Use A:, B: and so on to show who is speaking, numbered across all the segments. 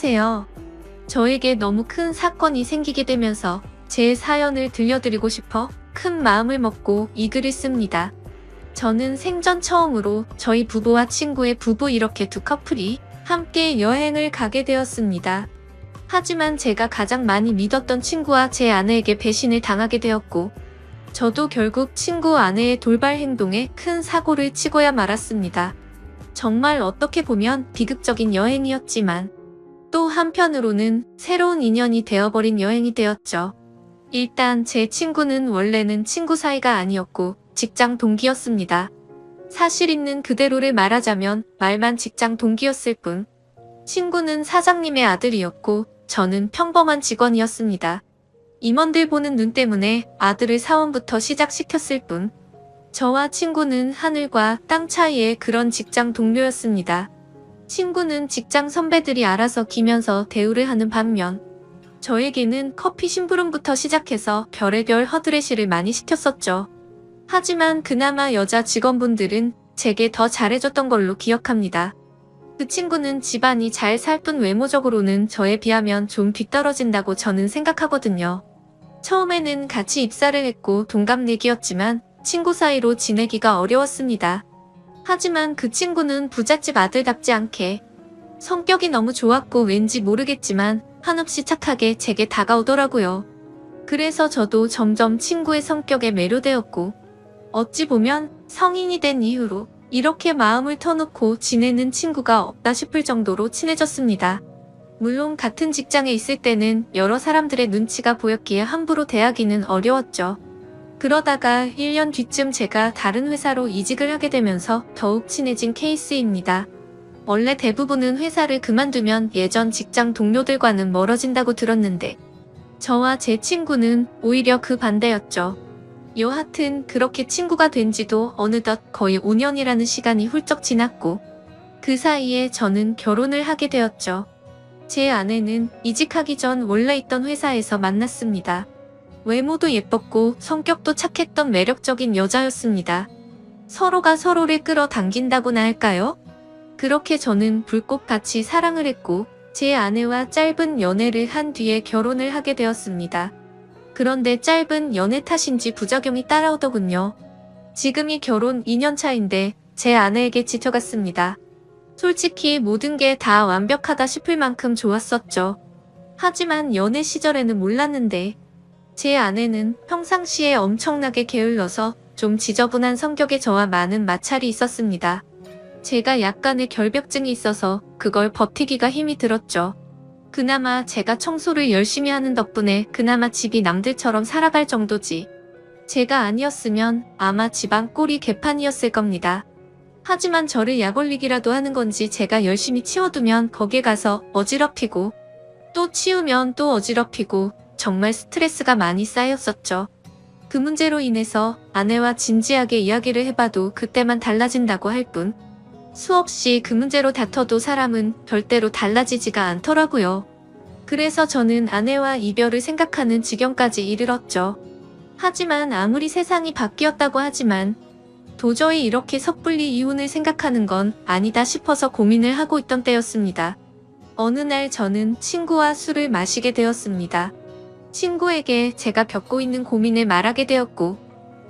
A: 안녕하세요. 저에게 너무 큰 사건이 생기게 되면서 제 사연을 들려드리고 싶어 큰 마음을 먹고 이 글을 씁니다. 저는 생전 처음으로 저희 부부와 친구의 부부 이렇게 두 커플이 함께 여행을 가게 되었습니다. 하지만 제가 가장 많이 믿었던 친구와 제 아내에게 배신을 당하게 되었고, 저도 결국 친구 아내의 돌발 행동에 큰 사고를 치고야 말았습니다. 정말 어떻게 보면 비극적인 여행이었지만 또 한편으로는 새로운 인연이 되어버린 여행이 되었죠. 일단 제 친구는 원래는 친구 사이가 아니었고 직장 동기였습니다. 사실 있는 그대로를 말하자면 말만 직장 동기였을 뿐, 친구는 사장님의 아들이었고 저는 평범한 직원이었습니다. 임원들 보는 눈 때문에 아들을 사원부터 시작시켰을 뿐, 저와 친구는 하늘과 땅 차이의 그런 직장 동료였습니다. 친구는 직장 선배들이 알아서 기면서 대우를 하는 반면, 저에게는 커피 심부름부터 시작해서 별의별 허드레시를 많이 시켰었죠. 하지만 그나마 여자 직원분들은 제게 더 잘해줬던 걸로 기억합니다. 그 친구는 집안이 잘 살 뿐 외모적으로는 저에 비하면 좀 뒤떨어진다고 저는 생각하거든요. 처음에는 같이 입사를 했고 동갑내기였지만 친구 사이로 지내기가 어려웠습니다. 하지만 그 친구는 부잣집 아들답지 않게 성격이 너무 좋았고 왠지 모르겠지만 한없이 착하게 제게 다가오더라고요. 그래서 저도 점점 친구의 성격에 매료되었고, 어찌 보면 성인이 된 이후로 이렇게 마음을 터놓고 지내는 친구가 없다 싶을 정도로 친해졌습니다. 물론 같은 직장에 있을 때는 여러 사람들의 눈치가 보였기에 함부로 대하기는 어려웠죠. 그러다가 1년 뒤쯤 제가 다른 회사로 이직을 하게 되면서 더욱 친해진 케이스입니다. 원래 대부분은 회사를 그만두면 예전 직장 동료들과는 멀어진다고 들었는데, 저와 제 친구는 오히려 그 반대였죠. 여하튼 그렇게 친구가 된 지도 어느덧 거의 5년이라는 시간이 훌쩍 지났고, 그 사이에 저는 결혼을 하게 되었죠. 제 아내는 이직하기 전 원래 있던 회사에서 만났습니다. 외모도 예뻤고 성격도 착했던 매력적인 여자였습니다. 서로가 서로를 끌어당긴다고나 할까요? 그렇게 저는 불꽃같이 사랑을 했고 제 아내와 짧은 연애를 한 뒤에 결혼을 하게 되었습니다. 그런데 짧은 연애 탓인지 부작용이 따라오더군요. 지금이 결혼 2년 차인데 제 아내에게 지쳐갔습니다. 솔직히 모든 게 다 완벽하다 싶을 만큼 좋았었죠. 하지만 연애 시절에는 몰랐는데, 제 아내는 평상시에 엄청나게 게을러서 좀 지저분한 성격의 저와 많은 마찰이 있었습니다. 제가 약간의 결벽증이 있어서 그걸 버티기가 힘이 들었죠. 그나마 제가 청소를 열심히 하는 덕분에 그나마 집이 남들처럼 살아갈 정도지. 제가 아니었으면 아마 집안 꼴이 개판이었을 겁니다. 하지만 저를 약올리기라도 하는 건지 제가 열심히 치워두면 거기에 가서 어지럽히고, 또 치우면 또 어지럽히고, 정말 스트레스가 많이 쌓였었죠. 그 문제로 인해서 아내와 진지하게 이야기를 해봐도 그때만 달라진다고 할 뿐, 수없이 그 문제로 다퉈도 사람은 절대로 달라지지가 않더라고요. 그래서 저는 아내와 이별을 생각하는 지경까지 이르렀죠. 하지만 아무리 세상이 바뀌었다고 하지만 도저히 이렇게 섣불리 이혼을 생각하는 건 아니다 싶어서 고민을 하고 있던 때였습니다. 어느 날 저는 친구와 술을 마시게 되었습니다. 친구에게 제가 겪고 있는 고민을 말하게 되었고,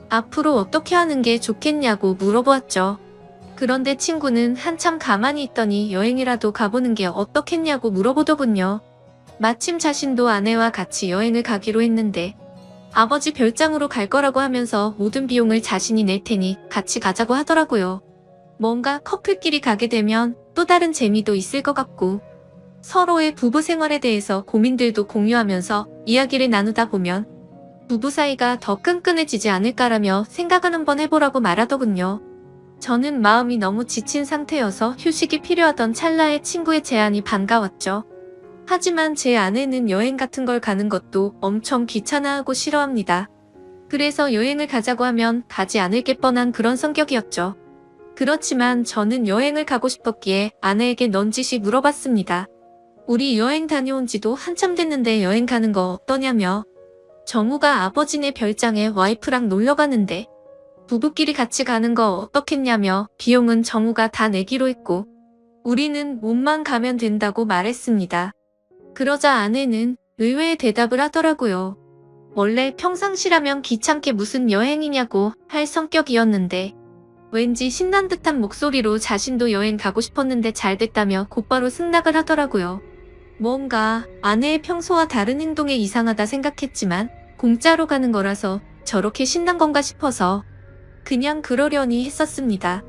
A: 앞으로 어떻게 하는 게 좋겠냐고 물어보았죠. 그런데 친구는 한참 가만히 있더니 여행이라도 가보는 게 어떻겠냐고 물어보더군요. 마침 자신도 아내와 같이 여행을 가기로 했는데, 아버지 별장으로 갈 거라고 하면서 모든 비용을 자신이 낼 테니 같이 가자고 하더라고요. 뭔가 커플끼리 가게 되면 또 다른 재미도 있을 것 같고, 서로의 부부 생활에 대해서 고민들도 공유하면서 이야기를 나누다 보면 부부 사이가 더 끈끈해지지 않을까라며 생각을 한번 해보라고 말하더군요. 저는 마음이 너무 지친 상태여서 휴식이 필요하던 찰나에 친구의 제안이 반가웠죠. 하지만 제 아내는 여행 같은 걸 가는 것도 엄청 귀찮아하고 싫어합니다. 그래서 여행을 가자고 하면 가지 않을 게 뻔한 그런 성격이었죠. 그렇지만 저는 여행을 가고 싶었기에 아내에게 넌지시 물어봤습니다. 우리 여행 다녀온 지도 한참 됐는데 여행 가는 거 어떠냐며. 정우가 아버지네 별장에 와이프랑 놀러 가는데 부부끼리 같이 가는 거 어떻겠냐며 비용은 정우가 다 내기로 했고 우리는 몸만 가면 된다고 말했습니다. 그러자 아내는 의외의 대답을 하더라고요. 원래 평상시라면 귀찮게 무슨 여행이냐고 할 성격이었는데 왠지 신난 듯한 목소리로 자신도 여행 가고 싶었는데 잘 됐다며 곧바로 승낙을 하더라고요. 뭔가 아내의 평소와 다른 행동에 이상하다 생각했지만 공짜로 가는 거라서 저렇게 신난 건가 싶어서 그냥 그러려니 했었습니다.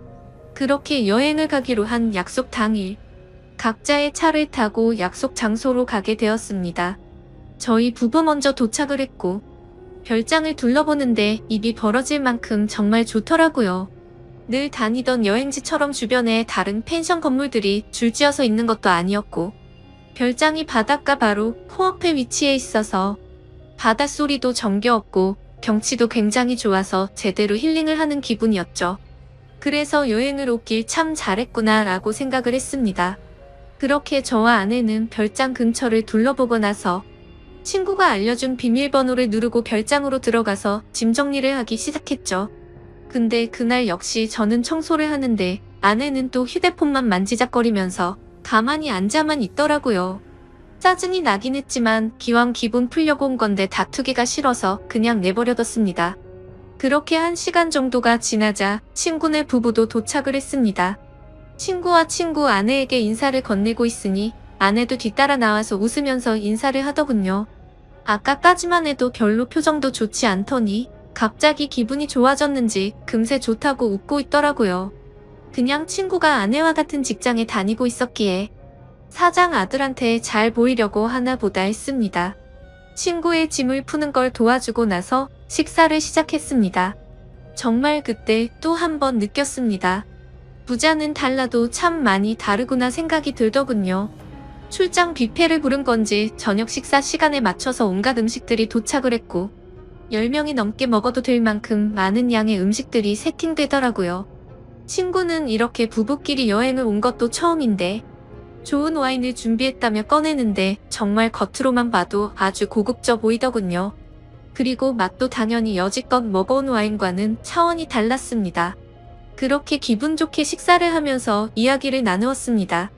A: 그렇게 여행을 가기로 한 약속 당일 각자의 차를 타고 약속 장소로 가게 되었습니다. 저희 부부 먼저 도착을 했고 별장을 둘러보는데 입이 벌어질 만큼 정말 좋더라고요. 늘 다니던 여행지처럼 주변에 다른 펜션 건물들이 줄지어서 있는 것도 아니었고 별장이 바닷가 바로 코앞에 위치해 있어서 바닷소리도 정겨웠고 경치도 굉장히 좋아서 제대로 힐링을 하는 기분이었죠. 그래서 여행을 오길 참 잘했구나 라고 생각을 했습니다. 그렇게 저와 아내는 별장 근처를 둘러보고 나서 친구가 알려준 비밀번호를 누르고 별장으로 들어가서 짐 정리를 하기 시작했죠. 근데 그날 역시 저는 청소를 하는데 아내는 또 휴대폰만 만지작거리면서 가만히 앉아만 있더라고요. 짜증이 나긴 했지만 기왕 기분 풀려고 온 건데 다투기가 싫어서 그냥 내버려뒀습니다. 그렇게 1시간 정도가 지나자 친구네 부부도 도착을 했습니다. 친구와 친구 아내에게 인사를 건네고 있으니 아내도 뒤따라 나와서 웃으면서 인사를 하더군요. 아까까지만 해도 별로 표정도 좋지 않더니 갑자기 기분이 좋아졌는지 금세 좋다고 웃고 있더라고요. 그냥 친구가 아내와 같은 직장에 다니고 있었기에 사장 아들한테 잘 보이려고 하나 보다 했습니다. 친구의 짐을 푸는 걸 도와주고 나서 식사를 시작했습니다. 정말 그때 또 한 번 느꼈습니다. 부자는 달라도 참 많이 다르구나 생각이 들더군요. 출장 뷔페를 부른 건지 저녁 식사 시간에 맞춰서 온갖 음식들이 도착을 했고 10명이 넘게 먹어도 될 만큼 많은 양의 음식들이 세팅되더라고요. 친구는 이렇게 부부끼리 여행을 온 것도 처음인데 좋은 와인을 준비했다며 꺼내는데 정말 겉으로만 봐도 아주 고급져 보이더군요. 그리고 맛도 당연히 여지껏 먹어온 와인과는 차원이 달랐습니다. 그렇게 기분 좋게 식사를 하면서 이야기를 나누었습니다.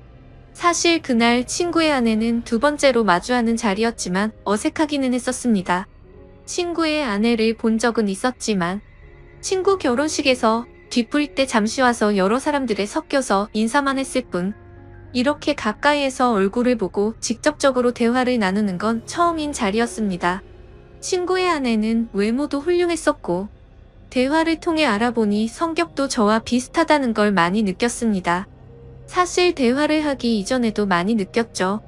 A: 사실 그날 친구의 아내는 두 번째로 마주하는 자리였지만 어색하기는 했었습니다. 친구의 아내를 본 적은 있었지만 친구 결혼식에서 뒤풀이 때 잠시 와서 여러 사람들에 섞여서 인사만 했을 뿐 이렇게 가까이에서 얼굴을 보고 직접적으로 대화를 나누는 건 처음인 자리였습니다. 친구의 아내는 외모도 훌륭했었고 대화를 통해 알아보니 성격도 저와 비슷하다는 걸 많이 느꼈습니다. 사실 대화를 하기 이전에도 많이 느꼈죠.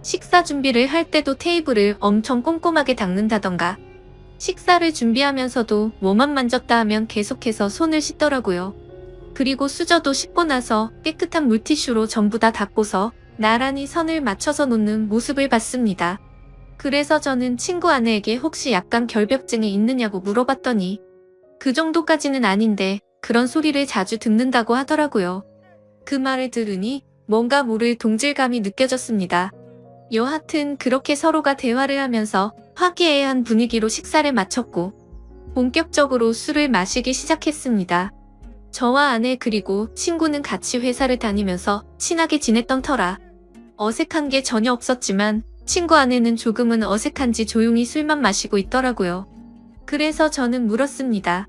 A: 식사 준비를 할 때도 테이블을 엄청 꼼꼼하게 닦는다던가 식사를 준비하면서도 뭐만 만졌다 하면 계속해서 손을 씻더라고요. 그리고 수저도 씻고 나서 깨끗한 물티슈로 전부 다 닦고서 나란히 선을 맞춰서 놓는 모습을 봤습니다. 그래서 저는 친구 아내에게 혹시 약간 결벽증이 있느냐고 물어봤더니 그 정도까지는 아닌데 그런 소리를 자주 듣는다고 하더라고요. 그 말을 들으니 뭔가 모를 동질감이 느껴졌습니다. 여하튼 그렇게 서로가 대화를 하면서 화기애애한 분위기로 식사를 마쳤고 본격적으로 술을 마시기 시작했습니다. 저와 아내 그리고 친구는 같이 회사를 다니면서 친하게 지냈던 터라 어색한 게 전혀 없었지만 친구 아내는 조금은 어색한지 조용히 술만 마시고 있더라고요. 그래서 저는 물었습니다.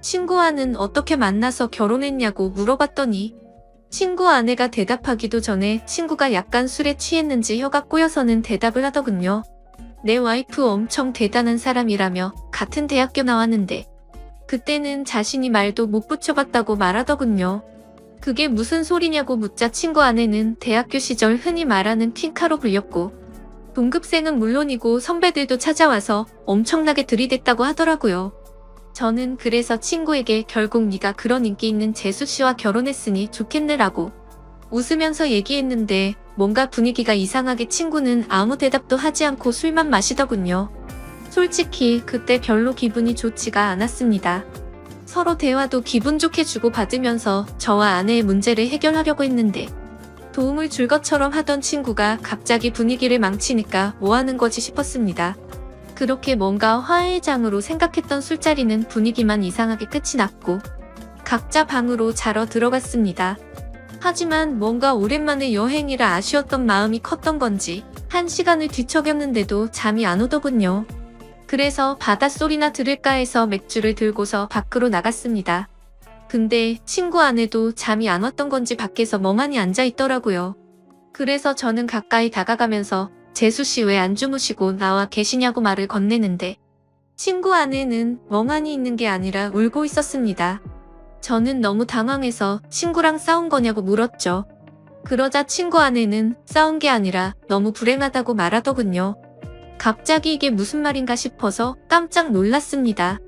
A: 친구와는 어떻게 만나서 결혼했냐고 물어봤더니 친구 아내가 대답하기도 전에 친구가 약간 술에 취했는지 혀가 꼬여서는 대답을 하더군요. 내 와이프 엄청 대단한 사람이라며 같은 대학교 나왔는데 그때는 자신이 말도 못 붙여봤다고 말하더군요. 그게 무슨 소리냐고 묻자 친구 아내는 대학교 시절 흔히 말하는 퀸카로 불렸고 동급생은 물론이고 선배들도 찾아와서 엄청나게 들이댔다고 하더라고요. 저는 그래서 친구에게 결국 네가 그런 인기 있는 재수씨와 결혼했으니 좋겠네라고 웃으면서 얘기했는데 뭔가 분위기가 이상하게 친구는 아무 대답도 하지 않고 술만 마시더군요. 솔직히 그때 별로 기분이 좋지가 않았습니다. 서로 대화도 기분 좋게 주고받으면서 저와 아내의 문제를 해결하려고 했는데 도움을 줄 것처럼 하던 친구가 갑자기 분위기를 망치니까 뭐 하는 거지 싶었습니다. 그렇게 뭔가 화해의 장으로 생각했던 술자리는 분위기만 이상하게 끝이 났고 각자 방으로 자러 들어갔습니다. 하지만 뭔가 오랜만에 여행이라 아쉬웠던 마음이 컸던 건지 1시간을 뒤척였는데도 잠이 안 오더군요. 그래서 바닷소리나 들을까 해서 맥주를 들고서 밖으로 나갔습니다. 근데 친구 아내도 잠이 안 왔던 건지 밖에서 멍하니 앉아 있더라고요. 그래서 저는 가까이 다가가면서 재수씨 왜 안 주무시고 나와 계시냐고 말을 건네는데 친구 아내는 멍하니 있는 게 아니라 울고 있었습니다. 저는 너무 당황해서 친구랑 싸운 거냐고 물었죠. 그러자 친구 아내는 싸운 게 아니라 너무 불행하다고 말하더군요. 갑자기 이게 무슨 말인가 싶어서 깜짝 놀랐습니다.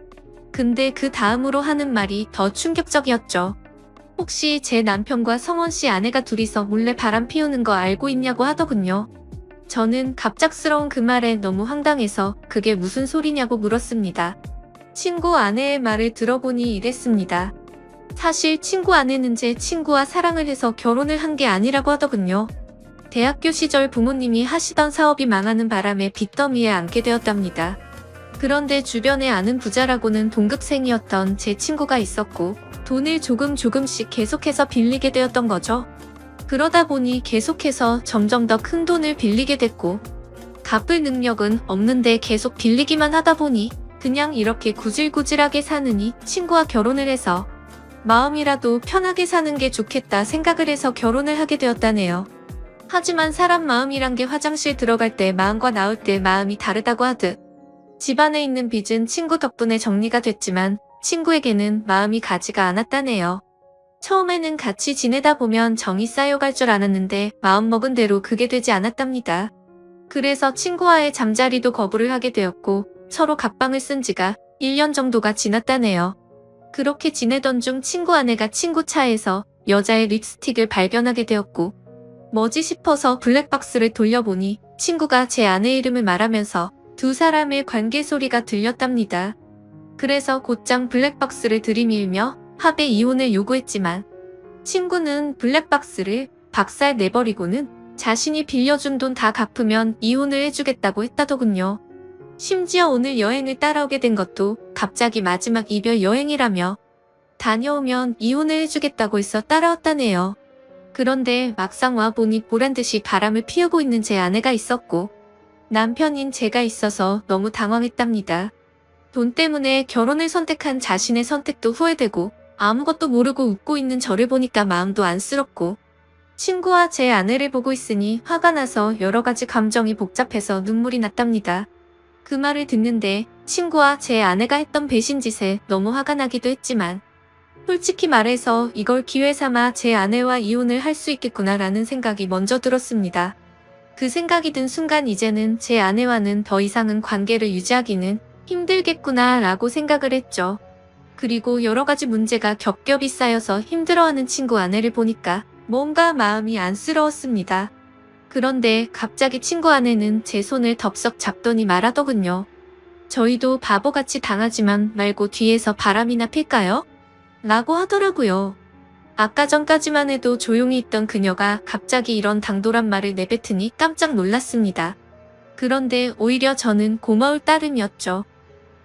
A: 근데 그 다음으로 하는 말이 더 충격적이었죠. 혹시 제 남편과 성원 씨 아내가 둘이서 몰래 바람 피우는 거 알고 있냐고 하더군요. 저는 갑작스러운 그 말에 너무 황당해서 그게 무슨 소리냐고 물었습니다. 친구 아내의 말을 들어보니 이랬습니다. 사실 친구 아내는 제 친구와 사랑을 해서 결혼을 한 게 아니라고 하더군요. 대학교 시절 부모님이 하시던 사업이 망하는 바람에 빚더미에 앉게 되었답니다. 그런데 주변에 아는 부자라고는 동급생이었던 제 친구가 있었고 돈을 조금씩 계속해서 빌리게 되었던 거죠. 그러다 보니 계속해서 점점 더 큰 돈을 빌리게 됐고 갚을 능력은 없는데 계속 빌리기만 하다 보니 그냥 이렇게 구질구질하게 사느니 친구와 결혼을 해서 마음이라도 편하게 사는 게 좋겠다 생각을 해서 결혼을 하게 되었다네요. 하지만 사람 마음이란 게 화장실 들어갈 때 마음과 나올 때 마음이 다르다고 하듯 집안에 있는 빚은 친구 덕분에 정리가 됐지만 친구에게는 마음이 가지가 않았다네요. 처음에는 같이 지내다 보면 정이 쌓여갈 줄 알았는데 마음먹은 대로 그게 되지 않았답니다. 그래서 친구와의 잠자리도 거부를 하게 되었고 서로 각방을 쓴 지가 1년 정도가 지났다네요. 그렇게 지내던 중 친구 아내가 친구 차에서 여자의 립스틱을 발견하게 되었고 뭐지 싶어서 블랙박스를 돌려보니 친구가 제 아내 이름을 말하면서 두 사람의 관계 소리가 들렸답니다. 그래서 곧장 블랙박스를 들이밀며 합의 이혼을 요구했지만 친구는 블랙박스를 박살 내버리고는 자신이 빌려준 돈 다 갚으면 이혼을 해주겠다고 했다더군요. 심지어 오늘 여행을 따라오게 된 것도 갑자기 마지막 이별 여행이라며 다녀오면 이혼을 해주겠다고 해서 따라왔다네요. 그런데 막상 와보니 보란듯이 바람을 피우고 있는 제 아내가 있었고 남편인 제가 있어서 너무 당황했답니다. 돈 때문에 결혼을 선택한 자신의 선택도 후회되고 아무것도 모르고 웃고 있는 저를 보니까 마음도 안쓰럽고 친구와 제 아내를 보고 있으니 화가 나서 여러 가지 감정이 복잡해서 눈물이 났답니다. 그 말을 듣는데 친구와 제 아내가 했던 배신짓에 너무 화가 나기도 했지만 솔직히 말해서 이걸 기회 삼아 제 아내와 이혼을 할 수 있겠구나라는 생각이 먼저 들었습니다. 그 생각이 든 순간 이제는 제 아내와는 더 이상은 관계를 유지하기는 힘들겠구나 라고 생각을 했죠. 그리고 여러 가지 문제가 겹겹이 쌓여서 힘들어하는 친구 아내를 보니까 뭔가 마음이 안쓰러웠습니다. 그런데 갑자기 친구 아내는 제 손을 덥석 잡더니 말하더군요. 저희도 바보같이 당하지만 말고 뒤에서 바람이나 필까요? 라고 하더라고요. 아까 전까지만 해도 조용히 있던 그녀가 갑자기 이런 당돌한 말을 내뱉으니 깜짝 놀랐습니다. 그런데 오히려 저는 고마울 따름이었죠.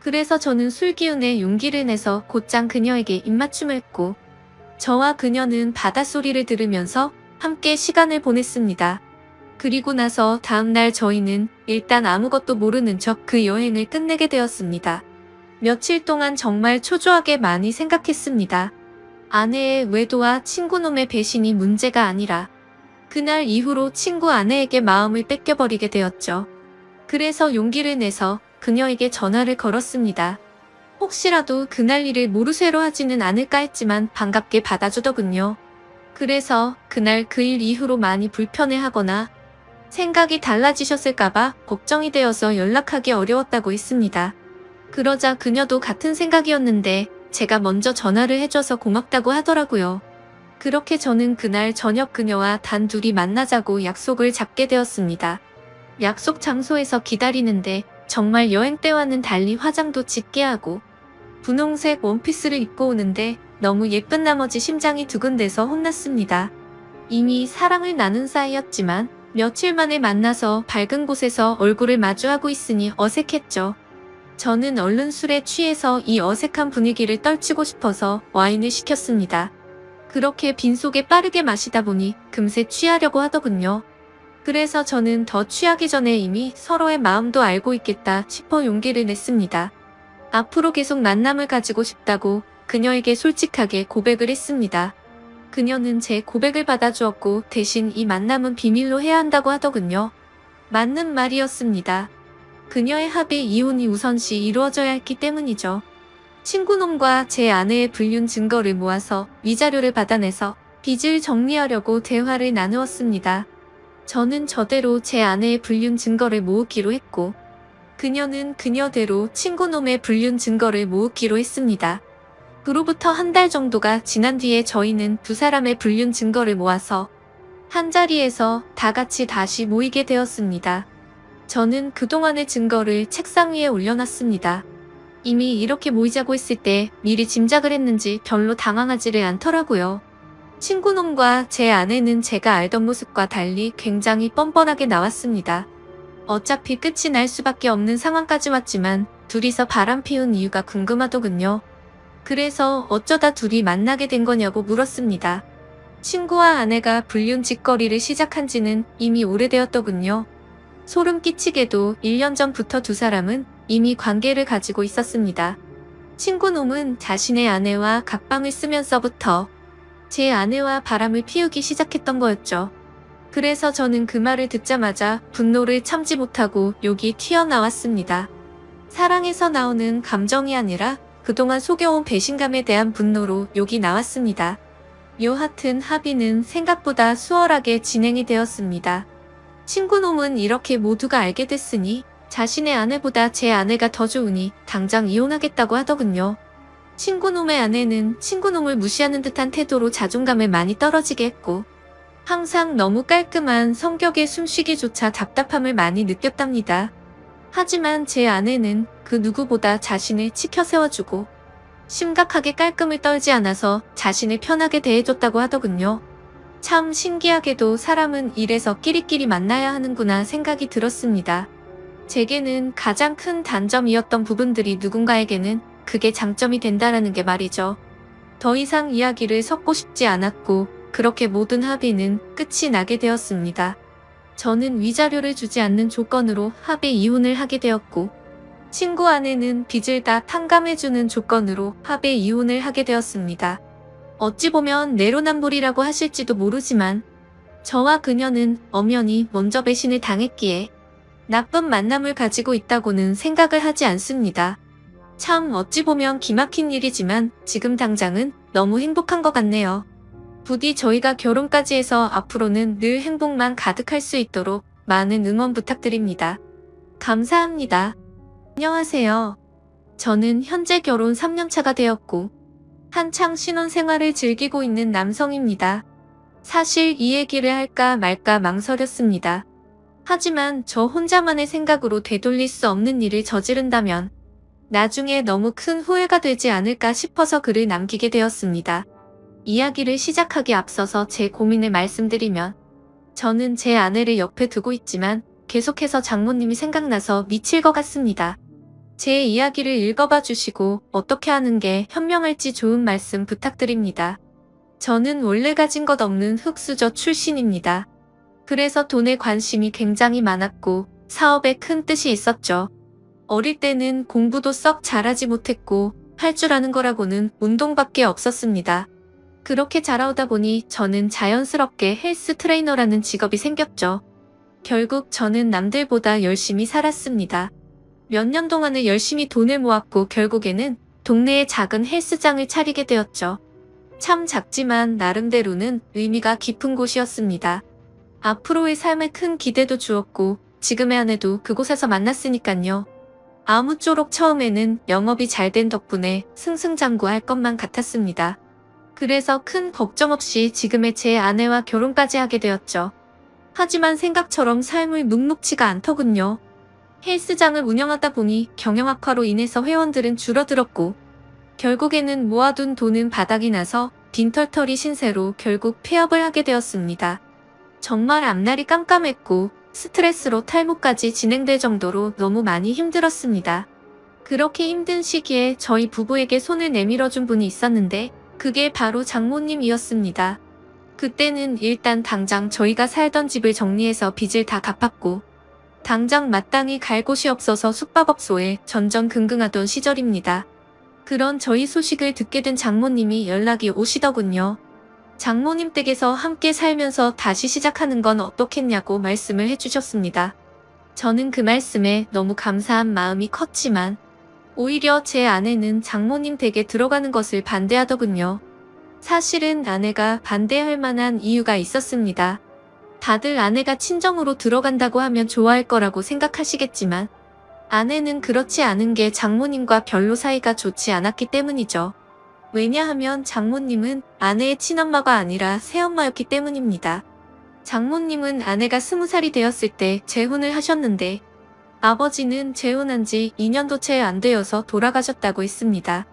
A: 그래서 저는 술기운에 용기를 내서 곧장 그녀에게 입맞춤을 했고 저와 그녀는 바닷소리를 들으면서 함께 시간을 보냈습니다. 그리고 나서 다음날 저희는 일단 아무것도 모르는 척 그 여행을 끝내게 되었습니다. 며칠 동안 정말 초조하게 많이 생각했습니다. 아내의 외도와 친구놈의 배신이 문제가 아니라 그날 이후로 친구 아내에게 마음을 뺏겨버리게 되었죠. 그래서 용기를 내서 그녀에게 전화를 걸었습니다. 혹시라도 그날 일을 모르쇠로 하지는 않을까 했지만 반갑게 받아주더군요. 그래서 그날 그 일 이후로 많이 불편해하거나 생각이 달라지셨을까봐 걱정이 되어서 연락하기 어려웠다고 했습니다. 그러자 그녀도 같은 생각이었는데 제가 먼저 전화를 해줘서 고맙다고 하더라고요. 그렇게 저는 그날 저녁 그녀와 단 둘이 만나자고 약속을 잡게 되었습니다. 약속 장소에서 기다리는데 정말 여행 때와는 달리 화장도 짙게 하고 분홍색 원피스를 입고 오는데 너무 예쁜 나머지 심장이 두근대서 혼났습니다. 이미 사랑을 나눈 사이였지만 며칠 만에 만나서 밝은 곳에서 얼굴을 마주하고 있으니 어색했죠. 저는 얼른 술에 취해서 이 어색한 분위기를 떨치고 싶어서 와인을 시켰습니다. 그렇게 빈속에 빠르게 마시다 보니 금세 취하려고 하더군요. 그래서 저는 더 취하기 전에 이미 서로의 마음도 알고 있겠다 싶어 용기를 냈습니다. 앞으로 계속 만남을 가지고 싶다고 그녀에게 솔직하게 고백을 했습니다. 그녀는 제 고백을 받아주었고 대신 이 만남은 비밀로 해야 한다고 하더군요. 맞는 말이었습니다. 그녀의 합의 이혼이 우선시 이루어져야 했기 때문이죠. 친구놈과 제 아내의 불륜 증거를 모아서 위자료를 받아내서 빚을 정리하려고 대화를 나누었습니다. 저는 저대로 제 아내의 불륜 증거를 모으기로 했고 그녀는 그녀대로 친구놈의 불륜 증거를 모으기로 했습니다. 그로부터 한 달 정도가 지난 뒤에 저희는 두 사람의 불륜 증거를 모아서 한자리에서 다 같이 다시 모이게 되었습니다. 저는 그동안의 증거를 책상 위에 올려놨습니다. 이미 이렇게 모이자고 했을 때 미리 짐작을 했는지 별로 당황하지를 않더라고요. 친구놈과 제 아내는 제가 알던 모습과 달리 굉장히 뻔뻔하게 나왔습니다. 어차피 끝이 날 수밖에 없는 상황까지 왔지만 둘이서 바람 피운 이유가 궁금하더군요. 그래서 어쩌다 둘이 만나게 된 거냐고 물었습니다. 친구와 아내가 불륜 짓거리를 시작한 지는 이미 오래되었더군요. 소름 끼치게도 1년 전부터 두 사람은 이미 관계를 가지고 있었습니다. 친구놈은 자신의 아내와 각방을 쓰면서부터 제 아내와 바람을 피우기 시작했던 거였죠. 그래서 저는 그 말을 듣자마자 분노를 참지 못하고 욕이 튀어나왔습니다. 사랑에서 나오는 감정이 아니라 그동안 속여온 배신감에 대한 분노로 욕이 나왔습니다. 여하튼 합의는 생각보다 수월하게 진행이 되었습니다. 친구놈은 이렇게 모두가 알게 됐으니 자신의 아내보다 제 아내가 더 좋으니 당장 이혼하겠다고 하더군요. 친구놈의 아내는 친구놈을 무시하는 듯한 태도로 자존감을 많이 떨어지게 했고 항상 너무 깔끔한 성격에 숨쉬기조차 답답함을 많이 느꼈답니다. 하지만 제 아내는 그 누구보다 자신을 치켜 세워주고 심각하게 깔끔을 떨지 않아서 자신을 편하게 대해줬다고 하더군요. 참 신기하게도 사람은 이래서 끼리끼리 만나야 하는구나 생각이 들었습니다. 제게는 가장 큰 단점이었던 부분들이 누군가에게는 그게 장점이 된다라는 게 말이죠. 더 이상 이야기를 섞고 싶지 않았고 그렇게 모든 합의는 끝이 나게 되었습니다. 저는 위자료를 주지 않는 조건으로 합의 이혼을 하게 되었고 친구 아내는 빚을 다 탕감해주는 조건으로 합의 이혼을 하게 되었습니다. 어찌 보면 내로남불이라고 하실지도 모르지만 저와 그녀는 엄연히 먼저 배신을 당했기에 나쁜 만남을 가지고 있다고는 생각을 하지 않습니다. 참 어찌 보면 기막힌 일이지만 지금 당장은 너무 행복한 것 같네요. 부디 저희가 결혼까지 해서 앞으로는 늘 행복만 가득할 수 있도록 많은 응원 부탁드립니다. 감사합니다. 안녕하세요. 저는 현재 결혼 3년차가 되었고 한창 신혼생활을 즐기고 있는 남성입니다. 사실 이 얘기를 할까 말까 망설였습니다. 하지만 저 혼자만의 생각으로 되돌릴 수 없는 일을 저지른다면 나중에 너무 큰 후회가 되지 않을까 싶어서 글을 남기게 되었습니다. 이야기를 시작하기 앞서서 제 고민을 말씀드리면 저는 제 아내를 옆에 두고 있지만 계속해서 장모님이 생각나서 미칠 것 같습니다. 제 이야기를 읽어봐 주시고 어떻게 하는 게 현명할지 좋은 말씀 부탁드립니다. 저는 원래 가진 것 없는 흙수저 출신입니다. 그래서 돈에 관심이 굉장히 많았고 사업에 큰 뜻이 있었죠. 어릴 때는 공부도 썩 잘하지 못했고 할 줄 아는 거라고는 운동밖에 없었습니다. 그렇게 자라오다 보니 저는 자연스럽게 헬스 트레이너라는 직업이 생겼죠. 결국 저는 남들보다 열심히 살았습니다. 몇 년 동안을 열심히 돈을 모았고 결국에는 동네에 작은 헬스장을 차리게 되었죠. 참 작지만 나름대로는 의미가 깊은 곳이었습니다. 앞으로의 삶에 큰 기대도 주었고 지금의 아내도 그곳에서 만났으니깐요. 아무쪼록 처음에는 영업이 잘 된 덕분에 승승장구할 것만 같았습니다. 그래서 큰 걱정 없이 지금의 제 아내와 결혼까지 하게 되었죠. 하지만 생각처럼 삶이 묵묵지가 않더군요. 헬스장을 운영하다 보니 경영 악화로 인해서 회원들은 줄어들었고 결국에는 모아둔 돈은 바닥이 나서 빈털터리 신세로 결국 폐업을 하게 되었습니다. 정말 앞날이 깜깜했고 스트레스로 탈모까지 진행될 정도로 너무 많이 힘들었습니다. 그렇게 힘든 시기에 저희 부부에게 손을 내밀어준 분이 있었는데 그게 바로 장모님이었습니다. 그때는 일단 당장 저희가 살던 집을 정리해서 빚을 다 갚았고 당장 마땅히 갈 곳이 없어서 숙박업소에 전전긍긍하던 시절입니다. 그런 저희 소식을 듣게 된 장모님이 연락이 오시더군요. 장모님 댁에서 함께 살면서 다시 시작하는 건 어떻겠냐고 말씀을 해주셨습니다. 저는 그 말씀에 너무 감사한 마음이 컸지만 오히려 제 아내는 장모님 댁에 들어가는 것을 반대하더군요. 사실은 아내가 반대할 만한 이유가 있었습니다. 다들 아내가 친정으로 들어간다고 하면 좋아할 거라고 생각하시겠지만 아내는 그렇지 않은 게 장모님과 별로 사이가 좋지 않았기 때문이죠. 왜냐하면 장모님은 아내의 친엄마가 아니라 새엄마였기 때문입니다. 장모님은 아내가 20살이 되었을 때 재혼을 하셨는데 아버지는 재혼한 지 2년도 채 안 되어서 돌아가셨다고 했습니다.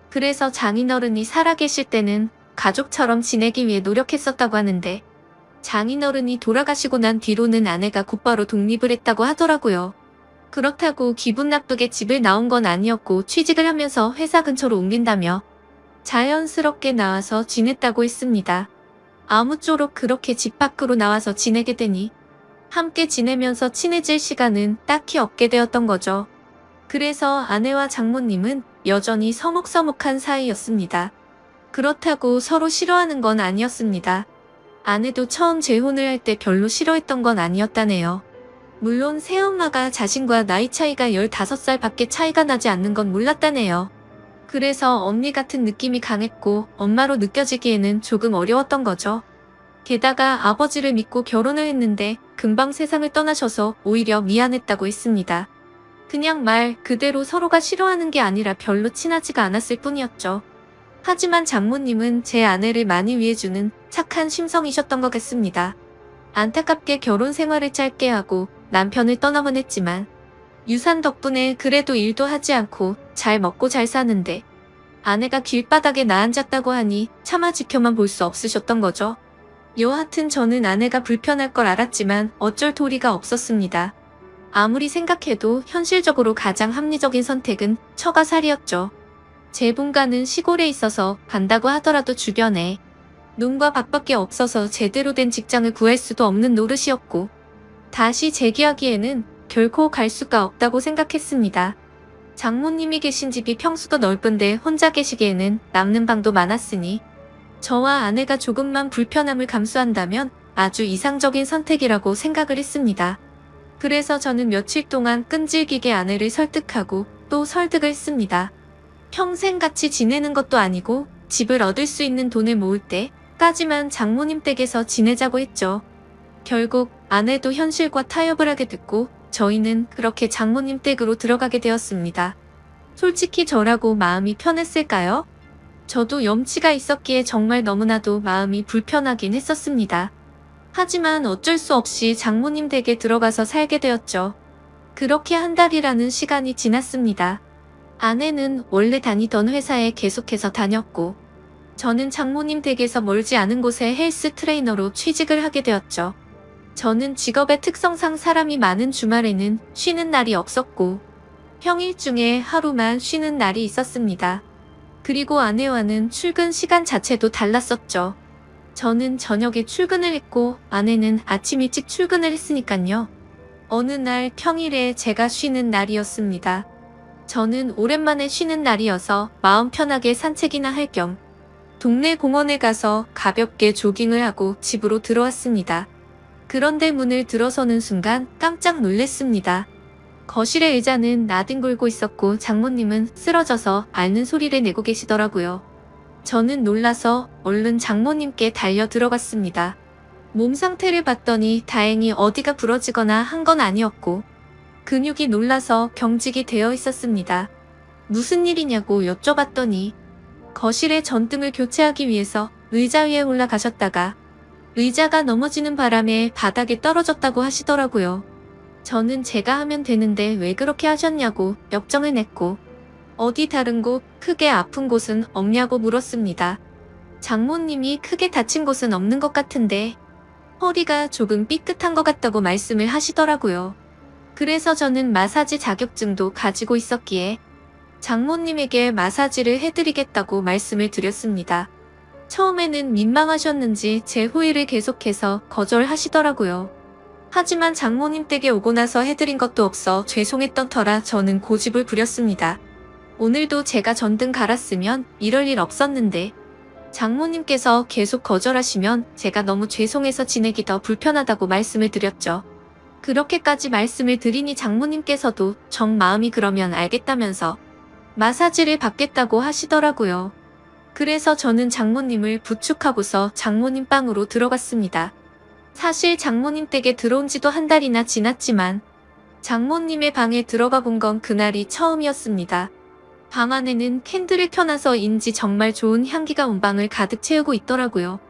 A: 그래서 장인어른이 살아계실 때는 가족처럼 지내기 위해 노력했었다고 하는데 장인어른이 돌아가시고 난 뒤로는 아내가 곧바로 독립을 했다고 하더라고요. 그렇다고 기분 나쁘게 집을 나온 건 아니었고 취직을 하면서 회사 근처로 옮긴다며 자연스럽게 나와서 지냈다고 했습니다. 아무쪼록 그렇게 집 밖으로 나와서 지내게 되니 함께 지내면서 친해질 시간은 딱히 없게 되었던 거죠. 그래서 아내와 장모님은 여전히 서먹서먹한 사이였습니다. 그렇다고 서로 싫어하는 건 아니었습니다. 아내도 처음 재혼을 할 때 별로 싫어했던 건 아니었다네요. 물론 새엄마가 자신과 나이 차이가 15살 밖에 차이가 나지 않는 건 몰랐다네요. 그래서 언니 같은 느낌이 강했고 엄마로 느껴지기에는 조금 어려웠던 거죠. 게다가 아버지를 믿고 결혼을 했는데 금방 세상을 떠나셔서 오히려 미안했다고 했습니다. 그냥 말 그대로 서로가 싫어하는 게 아니라 별로 친하지가 않았을 뿐이었죠. 하지만 장모님은 제 아내를 많이 위해주는 착한 심성이셨던 것 같습니다. 안타깝게 결혼 생활을 짧게 하고 남편을 떠나곤 했지만 유산 덕분에 그래도 일도 하지 않고 잘 먹고 잘 사는데 아내가 길바닥에 나앉았다고 하니 차마 지켜만 볼 수 없으셨던 거죠. 여하튼 저는 아내가 불편할 걸 알았지만 어쩔 도리가 없었습니다. 아무리 생각해도 현실적으로 가장 합리적인 선택은 처가살이었죠. 제 본가는 시골에 있어서 간다고 하더라도 주변에 눈과 밖밖에 없어서 제대로 된 직장을 구할 수도 없는 노릇이었고 다시 재기하기에는 결코 갈 수가 없다고 생각했습니다. 장모님이 계신 집이 평수도 넓은데 혼자 계시기에는 남는 방도 많았으니 저와 아내가 조금만 불편함을 감수한다면 아주 이상적인 선택이라고 생각을 했습니다. 그래서 저는 며칠 동안 끈질기게 아내를 설득하고 또 설득을 했습니다. 평생 같이 지내는 것도 아니고 집을 얻을 수 있는 돈을 모을 때까지만 장모님 댁에서 지내자고 했죠. 결국 아내도 현실과 타협을 하게 됐고 저희는 그렇게 장모님 댁으로 들어가게 되었습니다. 솔직히 저라고 마음이 편했을까요? 저도 염치가 있었기에 정말 너무나도 마음이 불편하긴 했었습니다. 하지만 어쩔 수 없이 장모님 댁에 들어가서 살게 되었죠. 그렇게 한 달이라는 시간이 지났습니다. 아내는 원래 다니던 회사에 계속해서 다녔고 저는 장모님 댁에서 멀지 않은 곳에 헬스 트레이너로 취직을 하게 되었죠. 저는 직업의 특성상 사람이 많은 주말에는 쉬는 날이 없었고 평일 중에 하루만 쉬는 날이 있었습니다. 그리고 아내와는 출근 시간 자체도 달랐었죠. 저는 저녁에 출근을 했고 아내는 아침 일찍 출근을 했으니깐요. 어느 날 평일에 제가 쉬는 날이었습니다. 저는 오랜만에 쉬는 날이어서 마음 편하게 산책이나 할 겸 동네 공원에 가서 가볍게 조깅을 하고 집으로 들어왔습니다. 그런데 문을 들어서는 순간 깜짝 놀랐습니다. 거실의 의자는 나뒹굴고 있었고 장모님은 쓰러져서 앓는 소리를 내고 계시더라고요. 저는 놀라서 얼른 장모님께 달려 들어갔습니다. 몸 상태를 봤더니 다행히 어디가 부러지거나 한 건 아니었고 근육이 놀라서 경직이 되어 있었습니다. 무슨 일이냐고 여쭤봤더니 거실의 전등을 교체하기 위해서 의자 위에 올라가셨다가 의자가 넘어지는 바람에 바닥에 떨어졌다고 하시더라고요. 저는 제가 하면 되는데 왜 그렇게 하셨냐고 역정을 냈고 어디 다른 곳 크게 아픈 곳은 없냐고 물었습니다. 장모님이 크게 다친 곳은 없는 것 같은데 허리가 조금 삐끗한 것 같다고 말씀을 하시더라고요. 그래서 저는 마사지 자격증도 가지고 있었기에 장모님에게 마사지를 해드리겠다고 말씀을 드렸습니다. 처음에는 민망하셨는지 제 호의를 계속해서 거절하시더라고요. 하지만 장모님 댁에 오고 나서 해드린 것도 없어 죄송했던 터라 저는 고집을 부렸습니다. 오늘도 제가 전등 갈았으면 이럴 일 없었는데 장모님께서 계속 거절하시면 제가 너무 죄송해서 지내기 더 불편하다고 말씀을 드렸죠. 그렇게까지 말씀을 드리니 장모님께서도 정 마음이 그러면 알겠다면서 마사지를 받겠다고 하시더라고요. 그래서 저는 장모님을 부축하고서 장모님 방으로 들어갔습니다. 사실 장모님 댁에 들어온 지도 한 달이나 지났지만 장모님의 방에 들어가 본 건 그날이 처음이었습니다. 방 안에는 캔들을 켜놔서인지 정말 좋은 향기가 온 방을 가득 채우고 있더라고요.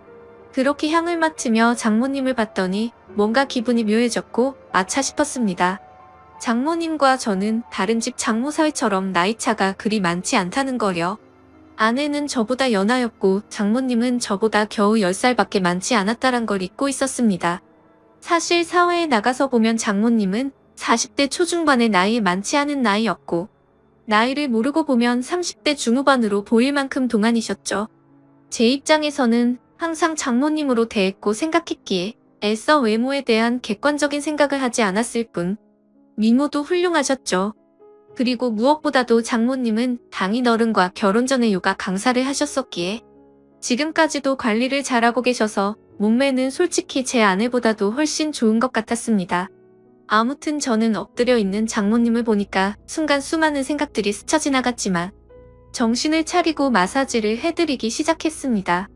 A: 그렇게 향을 맡으며 장모님을 봤더니 뭔가 기분이 묘해졌고 아차 싶었습니다. 장모님과 저는 다른 집 장모 사위처럼 나이차가 그리 많지 않다는 거요. 아내는 저보다 연하였고 장모님은 저보다 겨우 10살밖에 많지 않았다란 걸 잊고 있었습니다. 사실 사회에 나가서 보면 장모님은 40대 초중반의 나이에 많지 않은 나이였고 나이를 모르고 보면 30대 중후반으로 보일 만큼 동안이셨죠. 제 입장에서는 항상 장모님으로 대했고 생각했기에 애써 외모에 대한 객관적인 생각을 하지 않았을 뿐 미모도 훌륭하셨죠. 그리고 무엇보다도 장모님은 당인어른과 결혼 전에 요가 강사를 하셨었기에 지금까지도 관리를 잘하고 계셔서 몸매는 솔직히 제 아내보다도 훨씬 좋은 것 같았습니다. 아무튼 저는 엎드려 있는 장모님을 보니까 순간 수많은 생각들이 스쳐 지나갔지만 정신을 차리고 마사지를 해드리기 시작했습니다.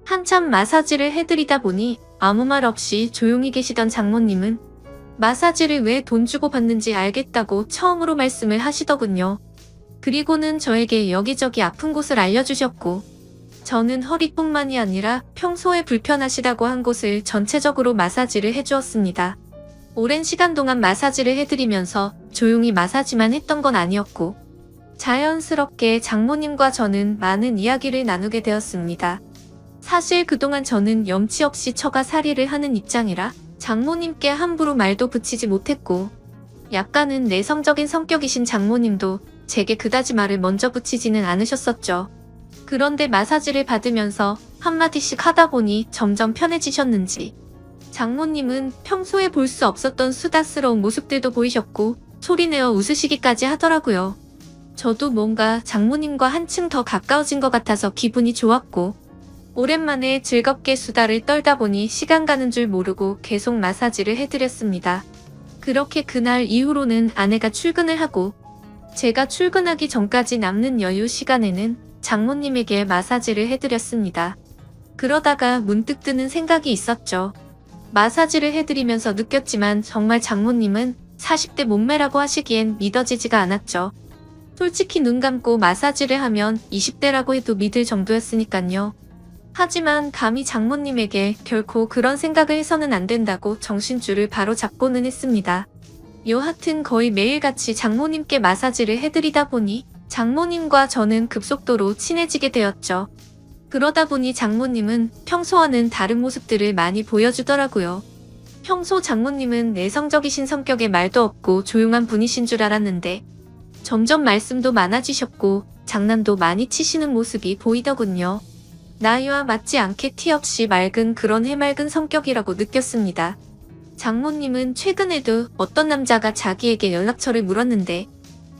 A: 한참 마사지를 해드리다 보니 아무 말 없이 조용히 계시던 장모님은 마사지를 왜 돈 주고 받는지 알겠다고 처음으로 말씀을 하시더군요. 그리고는 저에게 여기저기 아픈 곳을 알려주셨고 저는 허리뿐만이 아니라 평소에 불편하시다고 한 곳을 전체적으로 마사지를 해주었습니다. 오랜 시간 동안 마사지를 해드리면서 조용히 마사지만 했던 건 아니었고 자연스럽게 장모님과 저는 많은 이야기를 나누게 되었습니다. 사실 그동안 저는 염치 없이 처가 살이를 하는 입장이라 장모님께 함부로 말도 붙이지 못했고 약간은 내성적인 성격이신 장모님도 제게 그다지 말을 먼저 붙이지는 않으셨었죠. 그런데 마사지를 받으면서 한마디씩 하다 보니 점점 편해지셨는지 장모님은 평소에 볼 수 없었던 수다스러운 모습들도 보이셨고 소리내어 웃으시기까지 하더라고요. 저도 뭔가 장모님과 한층 더 가까워진 것 같아서 기분이 좋았고 오랜만에 즐겁게 수다를 떨다 보니 시간 가는 줄 모르고 계속 마사지를 해드렸습니다. 그렇게 그날 이후로는 아내가 출근을 하고 제가 출근하기 전까지 남는 여유 시간에는 장모님에게 마사지를 해드렸습니다. 그러다가 문득 드는 생각이 있었죠. 마사지를 해드리면서 느꼈지만 정말 장모님은 40대 몸매라고 하시기엔 믿어지지가 않았죠. 솔직히 눈 감고 마사지를 하면 20대라고 해도 믿을 정도였으니깐요. 하지만 감히 장모님에게 결코 그런 생각을 해서는 안 된다고 정신줄을 바로 잡고는 했습니다. 여하튼 거의 매일같이 장모님께 마사지를 해드리다 보니 장모님과 저는 급속도로 친해지게 되었죠. 그러다 보니 장모님은 평소와는 다른 모습들을 많이 보여주더라고요. 평소 장모님은 내성적이신 성격에 말도 없고 조용한 분이신 줄 알았는데 점점 말씀도 많아지셨고 장난도 많이 치시는 모습이 보이더군요. 나이와 맞지 않게 티 없이 맑은 그런 해맑은 성격이라고 느꼈습니다. 장모님은 최근에도 어떤 남자가 자기에게 연락처를 물었는데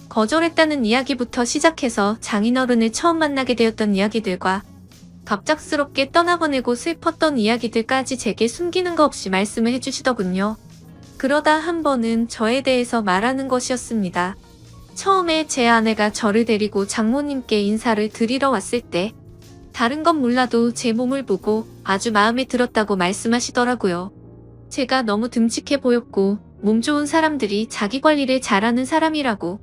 A: 거절했다는 이야기부터 시작해서 장인어른을 처음 만나게 되었던 이야기들과 갑작스럽게 떠나보내고 슬펐던 이야기들까지 제게 숨기는 거 없이 말씀을 해주시더군요. 그러다 한 번은 저에 대해서 말하는 것이었습니다. 처음에 제 아내가 저를 데리고 장모님께 인사를 드리러 왔을 때 다른 건 몰라도 제 몸을 보고 아주 마음에 들었다고 말씀하시더라고요. 제가 너무 듬직해 보였고 몸 좋은 사람들이 자기 관리를 잘하는 사람이라고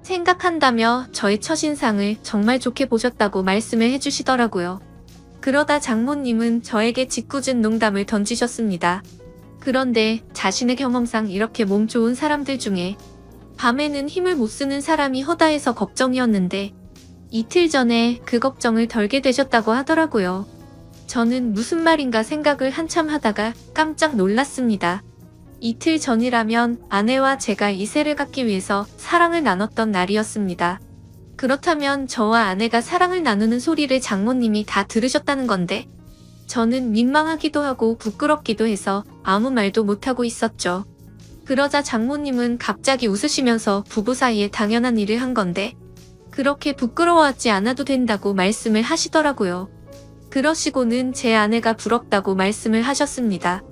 A: 생각한다며 저의 첫인상을 정말 좋게 보셨다고 말씀을 해주시더라고요. 그러다 장모님은 저에게 짓궂은 농담을 던지셨습니다. 그런데 자신의 경험상 이렇게 몸 좋은 사람들 중에 밤에는 힘을 못 쓰는 사람이 허다해서 걱정이었는데 이틀 전에 그 걱정을 덜게 되셨다고 하더라고요. 저는 무슨 말인가 생각을 한참 하다가 깜짝 놀랐습니다. 이틀 전이라면 아내와 제가 이세를 갖기 위해서 사랑을 나눴던 날이었습니다. 그렇다면 저와 아내가 사랑을 나누는 소리를 장모님이 다 들으셨다는 건데 저는 민망하기도 하고 부끄럽기도 해서 아무 말도 못하고 있었죠. 그러자 장모님은 갑자기 웃으시면서 부부 사이에 당연한 일을 한 건데 그렇게 부끄러워하지 않아도 된다고 말씀을 하시더라고요. 그러시고는 제 아내가 부럽다고 말씀을 하셨습니다.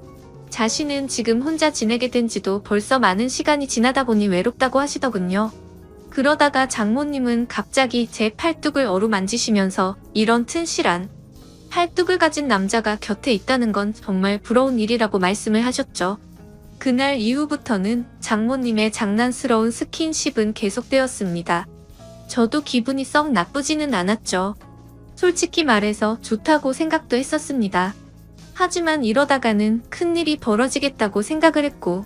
A: 자신은 지금 혼자 지내게 된 지도 벌써 많은 시간이 지나다 보니 외롭다고 하시더군요. 그러다가 장모님은 갑자기 제 팔뚝을 어루만지시면서 이런 튼실한 팔뚝을 가진 남자가 곁에 있다는 건 정말 부러운 일이라고 말씀을 하셨죠. 그날 이후부터는 장모님의 장난스러운 스킨십은 계속되었습니다. 저도 기분이 썩 나쁘지는 않았죠. 솔직히 말해서 좋다고 생각도 했었습니다. 하지만 이러다가는 큰일이 벌어지겠다고 생각을 했고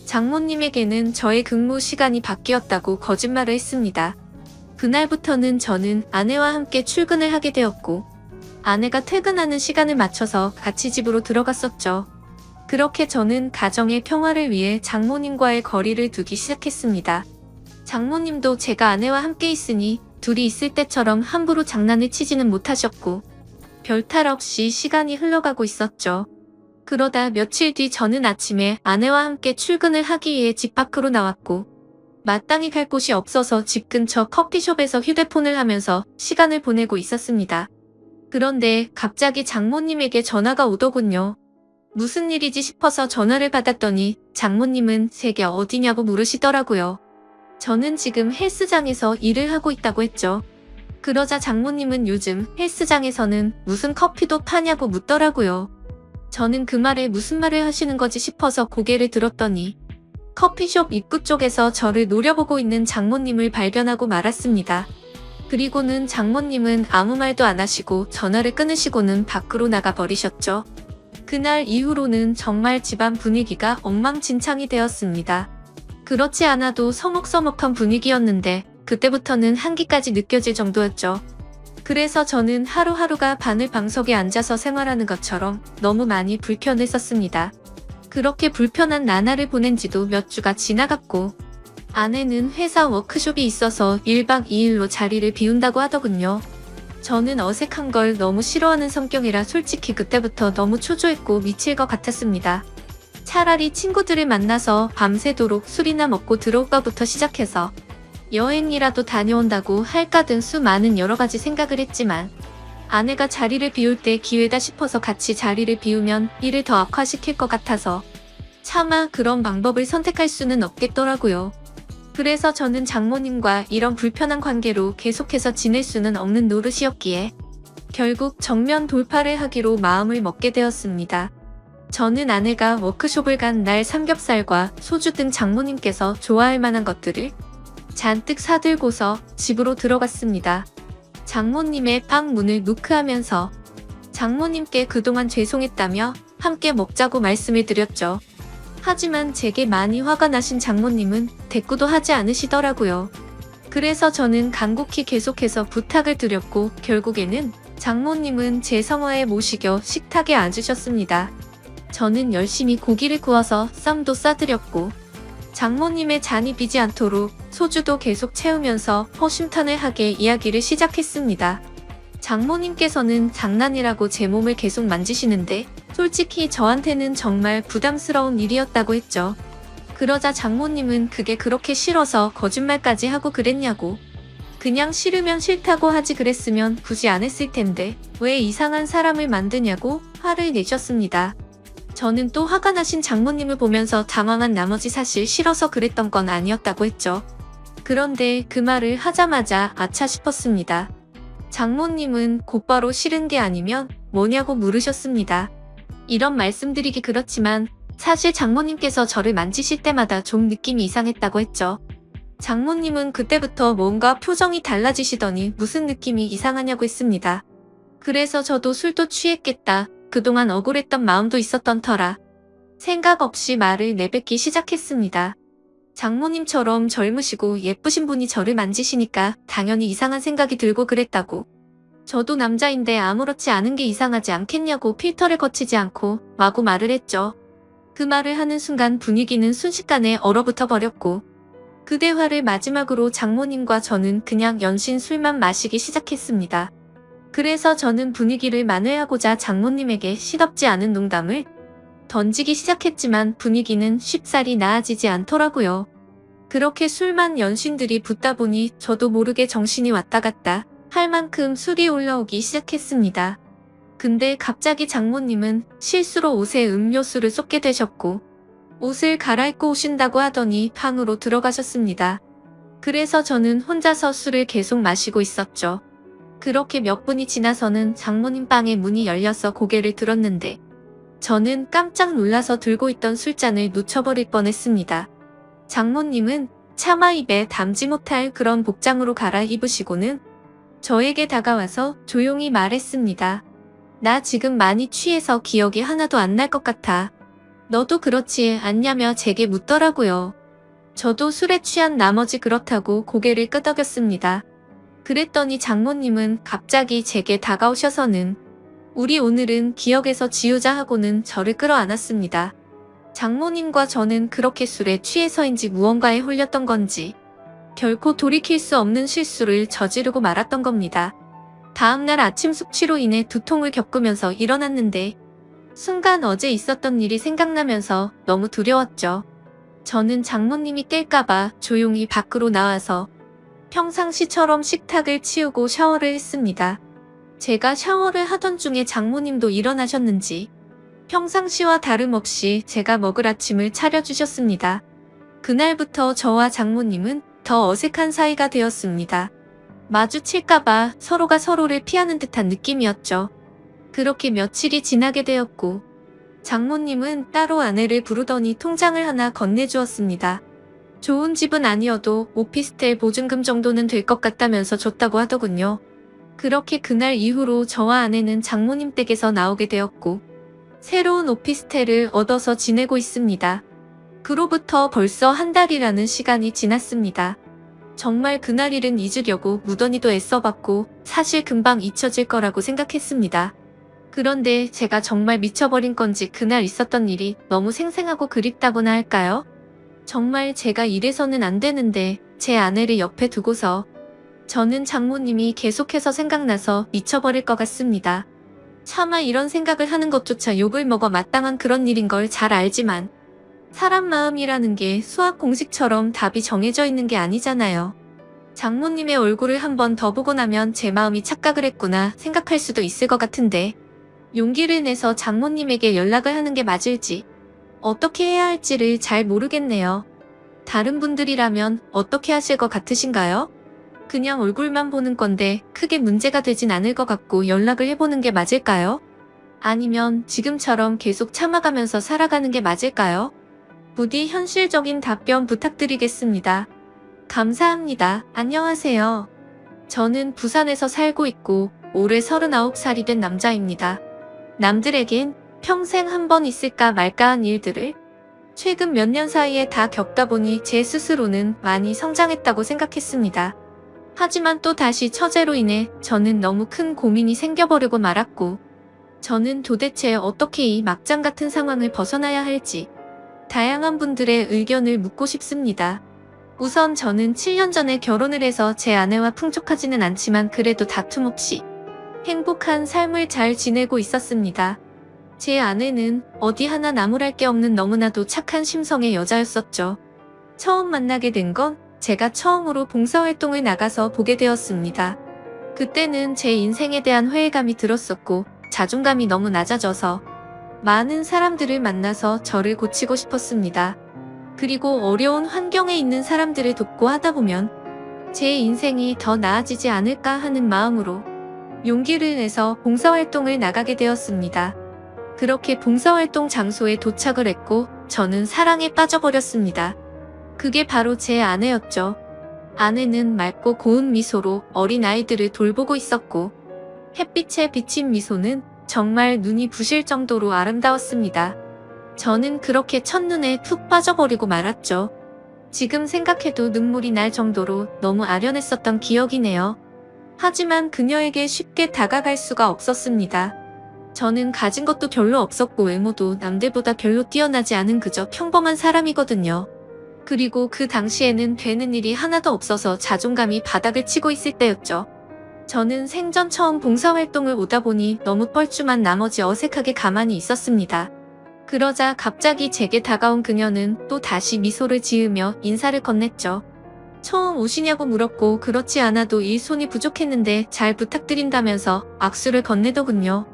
A: 장모님에게는 저의 근무 시간이 바뀌었다고 거짓말을 했습니다. 그날부터는 저는 아내와 함께 출근을 하게 되었고 아내가 퇴근하는 시간을 맞춰서 같이 집으로 들어갔었죠. 그렇게 저는 가정의 평화를 위해 장모님과의 거리를 두기 시작했습니다. 장모님도 제가 아내와 함께 있으니 둘이 있을 때처럼 함부로 장난을 치지는 못하셨고 별탈 없이 시간이 흘러가고 있었죠. 그러다 며칠 뒤 저는 아침에 아내와 함께 출근을 하기 위해 집 밖으로 나왔고 마땅히 갈 곳이 없어서 집 근처 커피숍에서 휴대폰을 하면서 시간을 보내고 있었습니다. 그런데 갑자기 장모님에게 전화가 오더군요. 무슨 일이지 싶어서 전화를 받았더니 장모님은 제게 어디냐고 물으시더라고요. 저는 지금 헬스장에서 일을 하고 있다고 했죠. 그러자 장모님은 요즘 헬스장에서는 무슨 커피도 파냐고 묻더라고요. 저는 그 말에 무슨 말을 하시는 거지 싶어서 고개를 들었더니 커피숍 입구 쪽에서 저를 노려보고 있는 장모님을 발견하고 말았습니다. 그리고는 장모님은 아무 말도 안 하시고 전화를 끊으시고는 밖으로 나가버리셨죠. 그날 이후로는 정말 집안 분위기가 엉망진창이 되었습니다. 그렇지 않아도 서먹서먹한 분위기였는데 그때부터는 한기까지 느껴질 정도였죠. 그래서 저는 하루하루가 바늘 방석에 앉아서 생활하는 것처럼 너무 많이 불편했었습니다. 그렇게 불편한 나날을 보낸 지도 몇 주가 지나갔고 아내는 회사 워크숍이 있어서 1박 2일로 자리를 비운다고 하더군요. 저는 어색한 걸 너무 싫어하는 성격이라 솔직히 그때부터 너무 초조했고 미칠 것 같았습니다. 차라리 친구들을 만나서 밤새도록 술이나 먹고 들어올까부터 시작해서 여행이라도 다녀온다고 할까 등 수많은 여러가지 생각을 했지만 아내가 자리를 비울 때 기회다 싶어서 같이 자리를 비우면 일을 더 악화시킬 것 같아서 차마 그런 방법을 선택할 수는 없겠더라고요. 그래서 저는 장모님과 이런 불편한 관계로 계속해서 지낼 수는 없는 노릇이었기에 결국 정면 돌파를 하기로 마음을 먹게 되었습니다. 저는 아내가 워크숍을 간 날 삼겹살과 소주 등 장모님께서 좋아할 만한 것들을 잔뜩 사들고서 집으로 들어갔습니다. 장모님의 방 문을 노크하면서 장모님께 그동안 죄송했다며 함께 먹자고 말씀을 드렸죠. 하지만 제게 많이 화가 나신 장모님은 대꾸도 하지 않으시더라고요. 그래서 저는 간곡히 계속해서 부탁을 드렸고 결국에는 장모님은 제 성화에 모시겨 식탁에 앉으셨습니다. 저는 열심히 고기를 구워서 쌈도 싸드렸고 장모님의 잔이 비지 않도록 소주도 계속 채우면서 허심탄회하게 이야기를 시작했습니다. 장모님께서는 장난이라고 제 몸을 계속 만지시는데 솔직히 저한테는 정말 부담스러운 일이었다고 했죠. 그러자 장모님은 그게 그렇게 싫어서 거짓말까지 하고 그랬냐고. 그냥 싫으면 싫다고 하지 그랬으면 굳이 안 했을 텐데 왜 이상한 사람을 만드냐고 화를 내셨습니다. 저는 또 화가 나신 장모님을 보면서 당황한 나머지 사실 싫어서 그랬던 건 아니었다고 했죠. 그런데 그 말을 하자마자 아차 싶었습니다. 장모님은 곧바로 싫은 게 아니면 뭐냐고 물으셨습니다. 이런 말씀드리기 그렇지만 사실 장모님께서 저를 만지실 때마다 좀 느낌이 이상했다고 했죠. 장모님은 그때부터 뭔가 표정이 달라지시더니 무슨 느낌이 이상하냐고 했습니다. 그래서 저도 술도 취했겠다. 그동안 억울했던 마음도 있었던 터라 생각 없이 말을 내뱉기 시작했습니다. 장모님처럼 젊으시고 예쁘신 분이 저를 만지시니까 당연히 이상한 생각이 들고 그랬다고. 저도 남자인데 아무렇지 않은 게 이상하지 않겠냐고 필터를 거치지 않고 마구 말을 했죠. 그 말을 하는 순간 분위기는 순식간에 얼어붙어 버렸고 그 대화를 마지막으로 장모님과 저는 그냥 연신 술만 마시기 시작했습니다. 그래서 저는 분위기를 만회하고자 장모님에게 시덥지 않은 농담을 던지기 시작했지만 분위기는 쉽사리 나아지지 않더라고요. 그렇게 술만 연신들이 붙다 보니 저도 모르게 정신이 왔다 갔다 할 만큼 술이 올라오기 시작했습니다. 근데 갑자기 장모님은 실수로 옷에 음료수를 쏟게 되셨고 옷을 갈아입고 오신다고 하더니 방으로 들어가셨습니다. 그래서 저는 혼자서 술을 계속 마시고 있었죠. 그렇게 몇 분이 지나서는 장모님 방의 문이 열려서 고개를 들었는데 저는 깜짝 놀라서 들고 있던 술잔을 놓쳐버릴 뻔했습니다. 장모님은 차마 입에 담지 못할 그런 복장으로 갈아입으시고는 저에게 다가와서 조용히 말했습니다. 나 지금 많이 취해서 기억이 하나도 안 날 것 같아. 너도 그렇지 않냐며 제게 묻더라고요. 저도 술에 취한 나머지 그렇다고 고개를 끄덕였습니다. 그랬더니 장모님은 갑자기 제게 다가오셔서는 우리 오늘은 기억에서 지우자 하고는 저를 끌어안았습니다. 장모님과 저는 그렇게 술에 취해서인지 무언가에 홀렸던 건지 결코 돌이킬 수 없는 실수를 저지르고 말았던 겁니다. 다음날 아침 숙취로 인해 두통을 겪으면서 일어났는데 순간 어제 있었던 일이 생각나면서 너무 두려웠죠. 저는 장모님이 깰까봐 조용히 밖으로 나와서 평상시처럼 식탁을 치우고 샤워를 했습니다. 제가 샤워를 하던 중에 장모님도 일어나셨는지 평상시와 다름없이 제가 먹을 아침을 차려주셨습니다. 그날부터 저와 장모님은 더 어색한 사이가 되었습니다. 마주칠까봐 서로가 서로를 피하는 듯한 느낌이었죠. 그렇게 며칠이 지나게 되었고 장모님은 따로 아내를 부르더니 통장을 하나 건네주었습니다. 좋은 집은 아니어도 오피스텔 보증금 정도는 될 것 같다면서 줬다고 하더군요. 그렇게 그날 이후로 저와 아내는 장모님 댁에서 나오게 되었고 새로운 오피스텔을 얻어서 지내고 있습니다. 그로부터 벌써 한 달이라는 시간이 지났습니다. 정말 그날 일은 잊으려고 무던히도 애써봤고 사실 금방 잊혀질 거라고 생각했습니다. 그런데 제가 정말 미쳐버린 건지 그날 있었던 일이 너무 생생하고 그립다고나 할까요? 정말 제가 이래서는 안 되는데 제 아내를 옆에 두고서 저는 장모님이 계속해서 생각나서 미쳐버릴 것 같습니다. 차마 이런 생각을 하는 것조차 욕을 먹어 마땅한 그런 일인 걸 잘 알지만 사람 마음이라는 게 수학 공식처럼 답이 정해져 있는 게 아니잖아요. 장모님의 얼굴을 한 번 더 보고 나면 제 마음이 착각을 했구나 생각할 수도 있을 것 같은데 용기를 내서 장모님에게 연락을 하는 게 맞을지 어떻게 해야 할지를 잘 모르겠네요. 다른 분들이라면 어떻게 하실 것 같으신가요? 그냥 얼굴만 보는 건데 크게 문제가 되진 않을 것 같고 연락을 해보는 게 맞을까요? 아니면 지금처럼 계속 참아가면서 살아가는 게 맞을까요? 부디 현실적인 답변 부탁드리겠습니다. 감사합니다. 안녕하세요. 저는 부산에서 살고 있고 올해 39살이 된 남자입니다. 남들에겐 평생 한 번 있을까 말까한 일들을 최근 몇 년 사이에 다 겪다 보니 제 스스로는 많이 성장했다고 생각했습니다. 하지만 또 다시 처제로 인해 저는 너무 큰 고민이 생겨버리고 말았고 저는 도대체 어떻게 이 막장 같은 상황을 벗어나야 할지 다양한 분들의 의견을 묻고 싶습니다. 우선 저는 7년 전에 결혼을 해서 제 아내와 풍족하지는 않지만 그래도 다툼 없이 행복한 삶을 잘 지내고 있었습니다. 제 아내는 어디 하나 나무랄 게 없는 너무나도 착한 심성의 여자였었죠. 처음 만나게 된 건 제가 처음으로 봉사활동을 나가서 보게 되었습니다. 그때는 제 인생에 대한 회의감이 들었었고 자존감이 너무 낮아져서 많은 사람들을 만나서 저를 고치고 싶었습니다. 그리고 어려운 환경에 있는 사람들을 돕고 하다 보면 제 인생이 더 나아지지 않을까 하는 마음으로 용기를 내서 봉사활동을 나가게 되었습니다. 그렇게 봉사활동 장소에 도착을 했고 저는 사랑에 빠져버렸습니다. 그게 바로 제 아내였죠. 아내는 맑고 고운 미소로 어린아이들을 돌보고 있었고 햇빛에 비친 미소는 정말 눈이 부실 정도로 아름다웠습니다. 저는 그렇게 첫눈에 푹 빠져버리고 말았죠. 지금 생각해도 눈물이 날 정도로 너무 아련했었던 기억이네요. 하지만 그녀에게 쉽게 다가갈 수가 없었습니다. 저는 가진 것도 별로 없었고 외모도 남들보다 별로 뛰어나지 않은 그저 평범한 사람이거든요. 그리고 그 당시에는 되는 일이 하나도 없어서 자존감이 바닥을 치고 있을 때였죠. 저는 생전 처음 봉사활동을 오다 보니 너무 뻘쭘한 나머지 어색하게 가만히 있었습니다. 그러자 갑자기 제게 다가온 그녀는 또 다시 미소를 지으며 인사를 건넸죠. 처음 오시냐고 물었고 그렇지 않아도 일손이 부족했는데 잘 부탁드린다면서 악수를 건네더군요.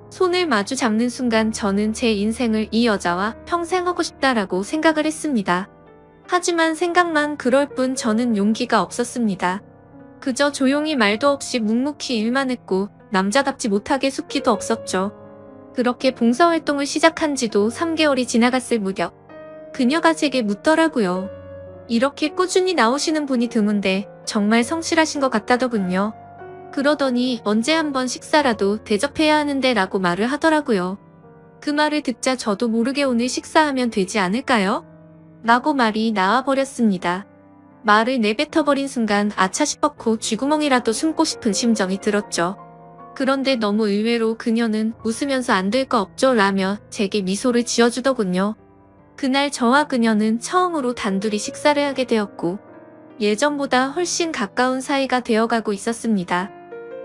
A: 손을 마주 잡는 순간 저는 제 인생을 이 여자와 평생 하고 싶다라고 생각을 했습니다. 하지만 생각만 그럴 뿐 저는 용기가 없었습니다. 그저 조용히 말도 없이 묵묵히 일만 했고 남자답지 못하게 숙기도 없었죠. 그렇게 봉사활동을 시작한 지도 3개월이 지나갔을 무렵 그녀가 제게 묻더라고요. 이렇게 꾸준히 나오시는 분이 드문데 정말 성실하신 것 같다더군요. 그러더니 언제 한번 식사라도 대접해야 하는데 라고 말을 하더라고요. 그 말을 듣자 저도 모르게 오늘 식사하면 되지 않을까요? 라고 말이 나와버렸습니다. 말을 내뱉어버린 순간 아차 싶었고 쥐구멍이라도 숨고 싶은 심정이 들었죠. 그런데 너무 의외로 그녀는 웃으면서 안 될 거 없죠 라며 제게 미소를 지어주더군요. 그날 저와 그녀는 처음으로 단둘이 식사를 하게 되었고 예전보다 훨씬 가까운 사이가 되어가고 있었습니다.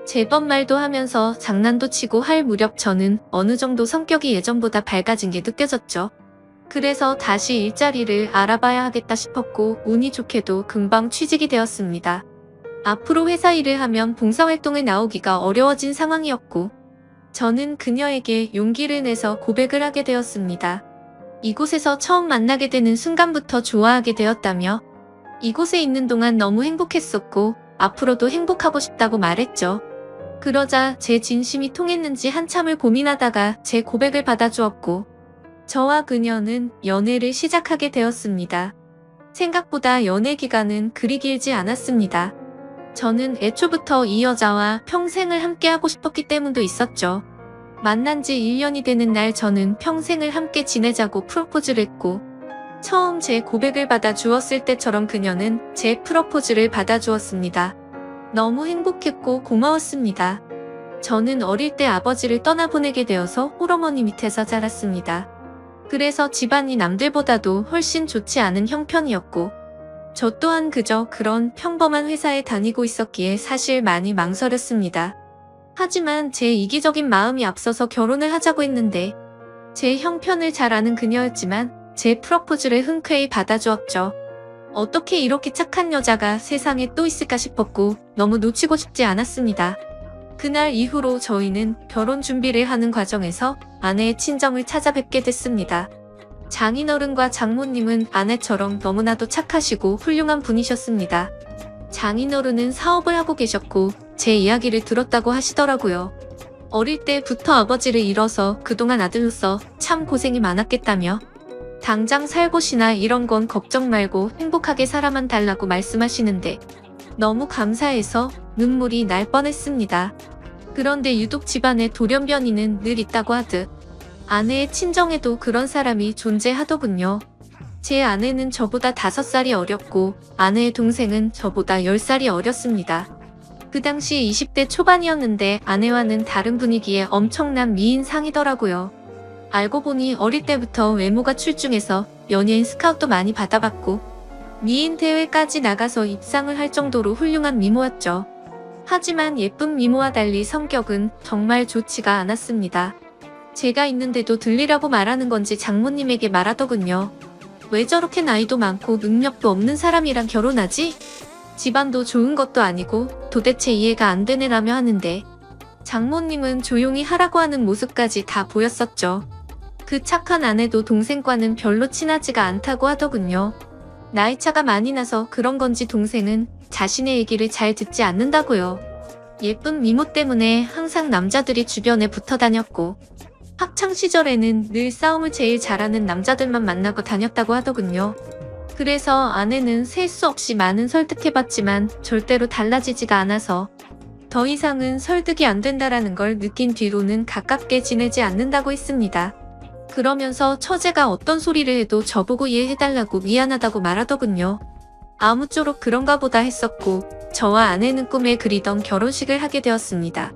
A: 제법 말도 하면서 장난도 치고 할 무렵 저는 어느 정도 성격이 예전보다 밝아진 게 느껴졌죠. 그래서 다시 일자리를 알아봐야 하겠다 싶었고 운이 좋게도 금방 취직이 되었습니다. 앞으로 회사 일을 하면 봉사활동에 나오기가 어려워진 상황이었고 저는 그녀에게 용기를 내서 고백을 하게 되었습니다. 이곳에서 처음 만나게 되는 순간부터 좋아하게 되었다며 이곳에 있는 동안 너무 행복했었고 앞으로도 행복하고 싶다고 말했죠. 그러자 제 진심이 통했는지 한참을 고민하다가 제 고백을 받아주었고 저와 그녀는 연애를 시작하게 되었습니다. 생각보다 연애 기간은 그리 길지 않았습니다. 저는 애초부터 이 여자와 평생을 함께하고 싶었기 때문도 있었죠. 만난 지 1년이 되는 날 저는 평생을 함께 지내자고 프로포즈를 했고 처음 제 고백을 받아주었을 때처럼 그녀는 제 프로포즈를 받아주었습니다. 너무 행복했고 고마웠습니다. 저는 어릴 때 아버지를 떠나보내게 되어서 홀어머니 밑에서 자랐습니다. 그래서 집안이 남들보다도 훨씬 좋지 않은 형편이었고 저 또한 그저 그런 평범한 회사에 다니고 있었기에 사실 많이 망설였습니다. 하지만 제 이기적인 마음이 앞서서 결혼을 하자고 했는데 제 형편을 잘 아는 그녀였지만 제 프로포즈를 흔쾌히 받아주었죠. 어떻게 이렇게 착한 여자가 세상에 또 있을까 싶었고 너무 놓치고 싶지 않았습니다. 그날 이후로 저희는 결혼 준비를 하는 과정에서 아내의 친정을 찾아뵙게 됐습니다. 장인어른과 장모님은 아내처럼 너무나도 착하시고 훌륭한 분이셨습니다. 장인어른은 사업을 하고 계셨고 제 이야기를 들었다고 하시더라고요. 어릴 때부터 아버지를 잃어서 그동안 아들로서 참 고생이 많았겠다며 당장 살 곳이나 이런 건 걱정 말고 행복하게 살아만 달라고 말씀하시는데 너무 감사해서 눈물이 날 뻔했습니다. 그런데 유독 집안에 돌연변이는 늘 있다고 하듯 아내의 친정에도 그런 사람이 존재하더군요. 제 아내는 저보다 5살이 어렸고 아내의 동생은 저보다 10살이 어렸습니다. 그 당시 20대 초반이었는데 아내와는 다른 분위기에 엄청난 미인상이더라고요. 알고 보니 어릴 때부터 외모가 출중해서 연예인 스카웃도 많이 받아봤고 미인 대회까지 나가서 입상을 할 정도로 훌륭한 미모였죠. 하지만 예쁜 미모와 달리 성격은 정말 좋지가 않았습니다. 제가 있는데도 들리라고 말하는 건지 장모님에게 말하더군요. 왜 저렇게 나이도 많고 능력도 없는 사람이랑 결혼하지? 집안도 좋은 것도 아니고 도대체 이해가 안 되네라며 하는데 장모님은 조용히 하라고 하는 모습까지 다 보였었죠. 그 착한 아내도 동생과는 별로 친하지가 않다고 하더군요. 나이차가 많이 나서 그런 건지 동생은 자신의 얘기를 잘 듣지 않는다고요. 예쁜 미모 때문에 항상 남자들이 주변에 붙어 다녔고 학창 시절에는 늘 싸움을 제일 잘하는 남자들만 만나고 다녔다고 하더군요. 그래서 아내는 셀 수 없이 많은 설득해봤지만 절대로 달라지지가 않아서 더 이상은 설득이 안 된다라는 걸 느낀 뒤로는 가깝게 지내지 않는다고 했습니다. 그러면서 처제가 어떤 소리를 해도 저보고 이해해달라고 미안하다고 말하더군요. 아무쪼록 그런가 보다 했었고 저와 아내는 꿈에 그리던 결혼식을 하게 되었습니다.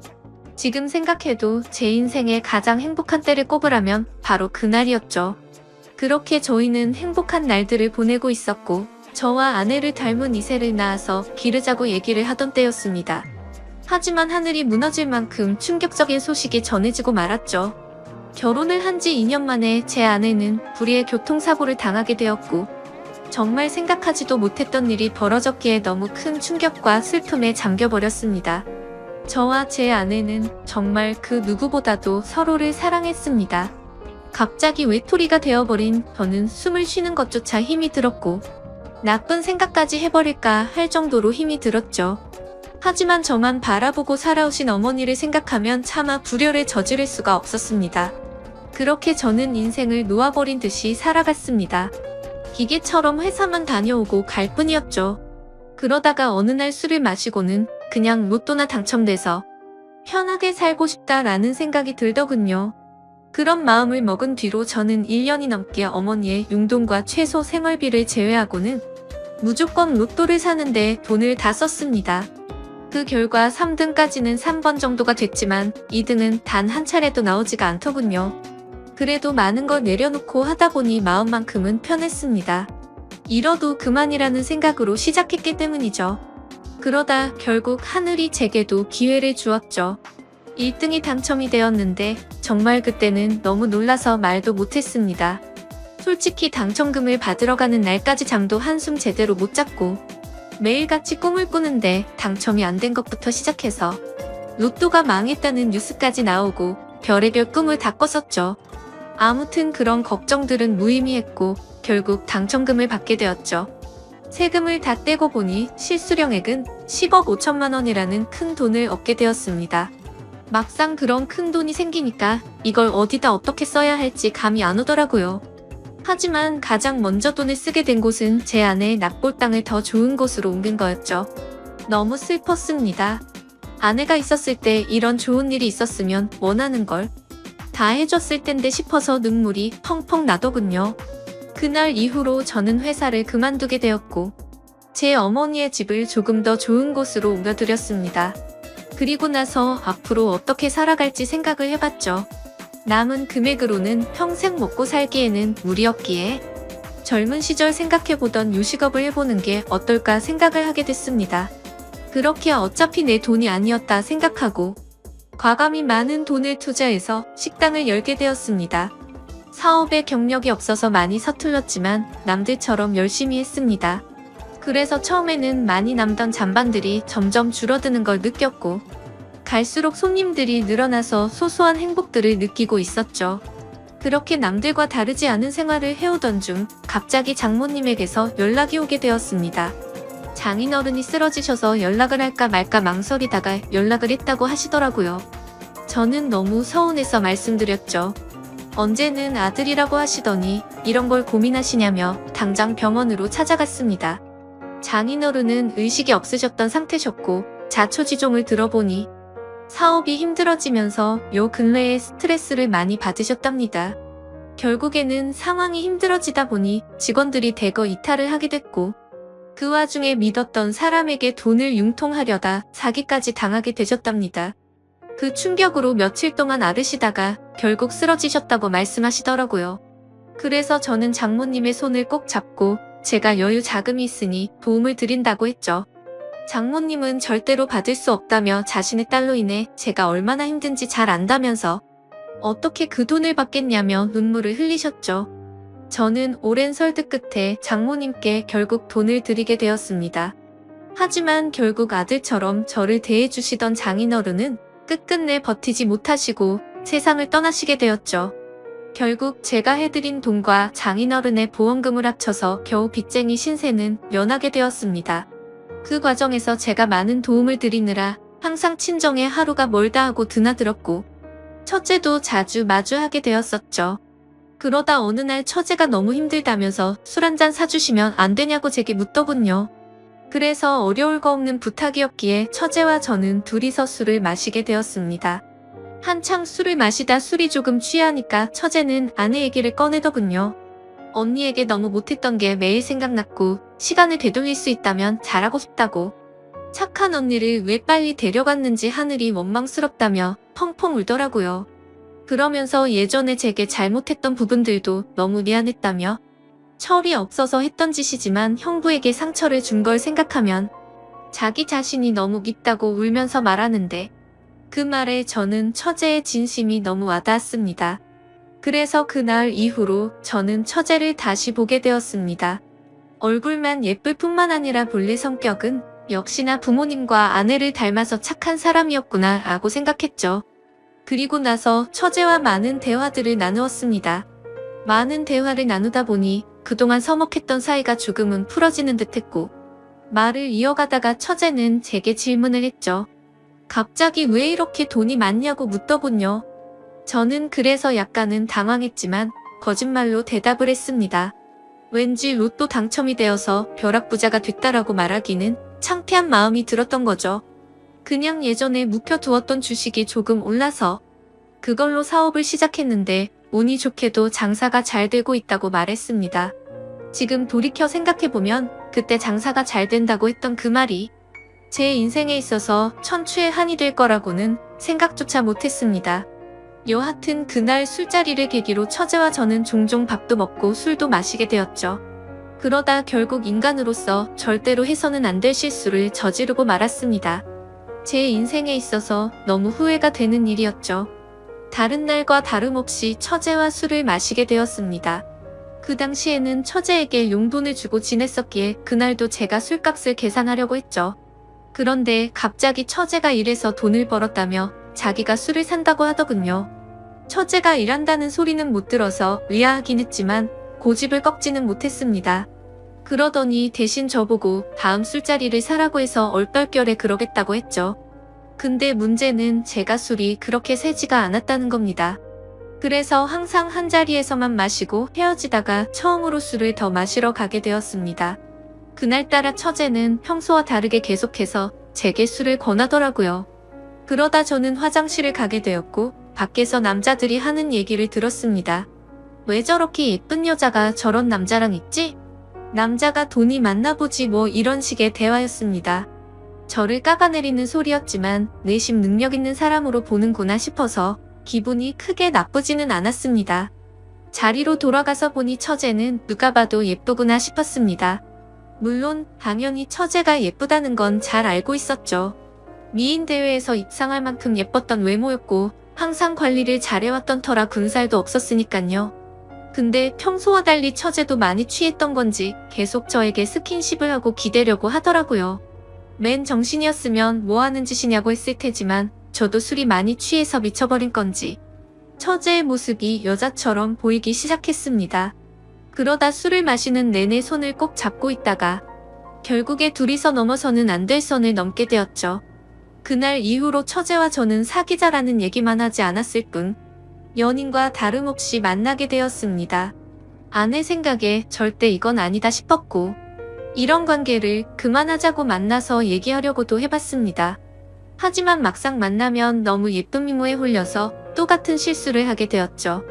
A: 지금 생각해도 제 인생의 가장 행복한 때를 꼽으라면 바로 그날이었죠. 그렇게 저희는 행복한 날들을 보내고 있었고 저와 아내를 닮은 이세를 낳아서 기르자고 얘기를 하던 때였습니다. 하지만 하늘이 무너질 만큼 충격적인 소식이 전해지고 말았죠. 결혼을 한 지 2년 만에 제 아내는 불의의 교통사고를 당하게 되었고 정말 생각하지도 못했던 일이 벌어졌기에 너무 큰 충격과 슬픔에 잠겨버렸습니다. 저와 제 아내는 정말 그 누구보다도 서로를 사랑했습니다. 갑자기 외톨이가 되어버린 저는 숨을 쉬는 것조차 힘이 들었고 나쁜 생각까지 해버릴까 할 정도로 힘이 들었죠. 하지만 저만 바라보고 살아오신 어머니를 생각하면 차마 불효를 저지를 수가 없었습니다. 그렇게 저는 인생을 놓아버린 듯이 살아갔습니다. 기계처럼 회사만 다녀오고 갈 뿐이었죠. 그러다가 어느 날 술을 마시고는 그냥 로또나 당첨돼서 편하게 살고 싶다라는 생각이 들더군요. 그런 마음을 먹은 뒤로 저는 1년이 넘게 어머니의 용돈과 최소 생활비를 제외하고는 무조건 로또를 사는데 돈을 다 썼습니다. 그 결과 3등까지는 3번 정도가 됐지만 2등은 단 한 차례도 나오지가 않더군요. 그래도 많은 걸 내려놓고 하다 보니 마음만큼은 편했습니다. 잃어도 그만이라는 생각으로 시작했기 때문이죠. 그러다 결국 하늘이 제게도 기회를 주었죠. 1등이 당첨이 되었는데 정말 그때는 너무 놀라서 말도 못했습니다. 솔직히 당첨금을 받으러 가는 날까지 잠도 한숨 제대로 못 잤고 매일같이 꿈을 꾸는데 당첨이 안 된 것부터 시작해서 로또가 망했다는 뉴스까지 나오고 별의별 꿈을 다 꿨었죠. 아무튼 그런 걱정들은 무의미했고 결국 당첨금을 받게 되었죠. 세금을 다 떼고 보니 실수령액은 10억 5천만 원이라는 큰 돈을 얻게 되었습니다. 막상 그런 큰 돈이 생기니까 이걸 어디다 어떻게 써야 할지 감이 안 오더라고요. 하지만 가장 먼저 돈을 쓰게 된 곳은 제 아내의 납골 땅을 더 좋은 곳으로 옮긴 거였죠. 너무 슬펐습니다. 아내가 있었을 때 이런 좋은 일이 있었으면 원하는 걸 다 해줬을 텐데 싶어서 눈물이 펑펑 나더군요. 그날 이후로 저는 회사를 그만두게 되었고 제 어머니의 집을 조금 더 좋은 곳으로 옮겨드렸습니다. 그리고 나서 앞으로 어떻게 살아갈지 생각을 해봤죠. 남은 금액으로는 평생 먹고 살기에는 무리였기에 젊은 시절 생각해보던 요식업을 해보는 게 어떨까 생각을 하게 됐습니다. 그렇게 어차피 내 돈이 아니었다 생각하고 과감히 많은 돈을 투자해서 식당을 열게 되었습니다. 사업에 경력이 없어서 많이 서툴렀지만 남들처럼 열심히 했습니다. 그래서 처음에는 많이 남던 잔반들이 점점 줄어드는 걸 느꼈고 갈수록 손님들이 늘어나서 소소한 행복들을 느끼고 있었죠. 그렇게 남들과 다르지 않은 생활을 해오던 중 갑자기 장모님에게서 연락이 오게 되었습니다. 장인어른이 쓰러지셔서 연락을 할까 말까 망설이다가 연락을 했다고 하시더라고요. 저는 너무 서운해서 말씀드렸죠. 언제는 아들이라고 하시더니 이런 걸 고민하시냐며 당장 병원으로 찾아갔습니다. 장인어른은 의식이 없으셨던 상태셨고 자초지종을 들어보니 사업이 힘들어지면서 요 근래에 스트레스를 많이 받으셨답니다. 결국에는 상황이 힘들어지다 보니 직원들이 대거 이탈을 하게 됐고 그 와중에 믿었던 사람에게 돈을 융통하려다 사기까지 당하게 되셨답니다. 그 충격으로 며칠 동안 앓으시다가 결국 쓰러지셨다고 말씀하시더라고요. 그래서 저는 장모님의 손을 꼭 잡고 제가 여유 자금이 있으니 도움을 드린다고 했죠. 장모님은 절대로 받을 수 없다며 자신의 딸로 인해 제가 얼마나 힘든지 잘 안다면서 어떻게 그 돈을 받겠냐며 눈물을 흘리셨죠. 저는 오랜 설득 끝에 장모님께 결국 돈을 드리게 되었습니다. 하지만 결국 아들처럼 저를 대해주시던 장인어른은 끝끝내 버티지 못하시고 세상을 떠나시게 되었죠. 결국 제가 해드린 돈과 장인어른의 보험금을 합쳐서 겨우 빚쟁이 신세는 면하게 되었습니다. 그 과정에서 제가 많은 도움을 드리느라 항상 친정에 하루가 멀다 하고 드나들었고 첫째도 자주 마주하게 되었었죠. 그러다 어느 날 처제가 너무 힘들다면서 술 한잔 사주시면 안 되냐고 제게 묻더군요. 그래서 어려울 거 없는 부탁이었기에 처제와 저는 둘이서 술을 마시게 되었습니다. 한창 술을 마시다 술이 조금 취하니까 처제는 아내 얘기를 꺼내더군요. 언니에게 너무 못했던 게 매일 생각났고 시간을 되돌릴 수 있다면 잘하고 싶다고. 착한 언니를 왜 빨리 데려갔는지 하늘이 원망스럽다며 펑펑 울더라고요. 그러면서 예전에 제게 잘못했던 부분들도 너무 미안했다며 철이 없어서 했던 짓이지만 형부에게 상처를 준 걸 생각하면 자기 자신이 너무 밉다고 울면서 말하는데 그 말에 저는 처제의 진심이 너무 와닿았습니다. 그래서 그날 이후로 저는 처제를 다시 보게 되었습니다. 얼굴만 예쁠 뿐만 아니라 본래 성격은 역시나 부모님과 아내를 닮아서 착한 사람이었구나 라고 생각했죠. 그리고 나서 처제와 많은 대화들을 나누었습니다. 많은 대화를 나누다 보니 그동안 서먹했던 사이가 조금은 풀어지는 듯했고 말을 이어가다가 처제는 제게 질문을 했죠. 갑자기 왜 이렇게 돈이 많냐고 묻더군요. 저는 그래서 약간은 당황했지만 거짓말로 대답을 했습니다. 왠지 로또 당첨이 되어서 벼락부자가 됐다라고 말하기는 창피한 마음이 들었던 거죠. 그냥 예전에 묵혀두었던 주식이 조금 올라서 그걸로 사업을 시작했는데 운이 좋게도 장사가 잘 되고 있다고 말했습니다. 지금 돌이켜 생각해보면 그때 장사가 잘 된다고 했던 그 말이 제 인생에 있어서 천추의 한이 될 거라고는 생각조차 못했습니다. 여하튼 그날 술자리를 계기로 처제와 저는 종종 밥도 먹고 술도 마시게 되었죠. 그러다 결국 인간으로서 절대로 해서는 안 될 실수를 저지르고 말았습니다. 제 인생에 있어서 너무 후회가 되는 일이었죠. 다른 날과 다름없이 처제와 술을 마시게 되었습니다. 그 당시에는 처제에게 용돈을 주고 지냈었기에 그날도 제가 술값을 계산하려고 했죠. 그런데 갑자기 처제가 일해서 돈을 벌었다며 자기가 술을 산다고 하더군요. 처제가 일한다는 소리는 못 들어서 의아하긴 했지만 고집을 꺾지는 못했습니다. 그러더니 대신 저보고 다음 술자리를 사라고 해서 얼떨결에 그러겠다고 했죠. 근데 문제는 제가 술이 그렇게 세지가 않았다는 겁니다. 그래서 항상 한 자리에서만 마시고 헤어지다가 처음으로 술을 더 마시러 가게 되었습니다. 그날따라 처제는 평소와 다르게 계속해서 제게 술을 권하더라고요. 그러다 저는 화장실을 가게 되었고 밖에서 남자들이 하는 얘기를 들었습니다. 왜 저렇게 예쁜 여자가 저런 남자랑 있지? 남자가 돈이 많나 보지 뭐 이런 식의 대화였습니다. 저를 깎아내리는 소리였지만 내심 능력 있는 사람으로 보는구나 싶어서 기분이 크게 나쁘지는 않았습니다. 자리로 돌아가서 보니 처제는 누가 봐도 예쁘구나 싶었습니다. 물론 당연히 처제가 예쁘다는 건 잘 알고 있었죠. 미인 대회에서 입상할 만큼 예뻤던 외모였고 항상 관리를 잘해왔던 터라 군살도 없었으니깐요. 근데 평소와 달리 처제도 많이 취했던 건지 계속 저에게 스킨십을 하고 기대려고 하더라고요. 맨 정신이었으면 뭐 하는 짓이냐고 했을 테지만 저도 술이 많이 취해서 미쳐버린 건지 처제의 모습이 여자처럼 보이기 시작했습니다. 그러다 술을 마시는 내내 손을 꼭 잡고 있다가 결국에 둘이서 넘어서는 안 될 선을 넘게 되었죠. 그날 이후로 처제와 저는 사귀자라는 얘기만 하지 않았을 뿐 연인과 다름없이 만나게 되었습니다. 아내 생각에 절대 이건 아니다 싶었고 이런 관계를 그만하자고 만나서 얘기하려고도 해봤습니다. 하지만 막상 만나면 너무 예쁜 미모에 홀려서 또 같은 실수를 하게 되었죠.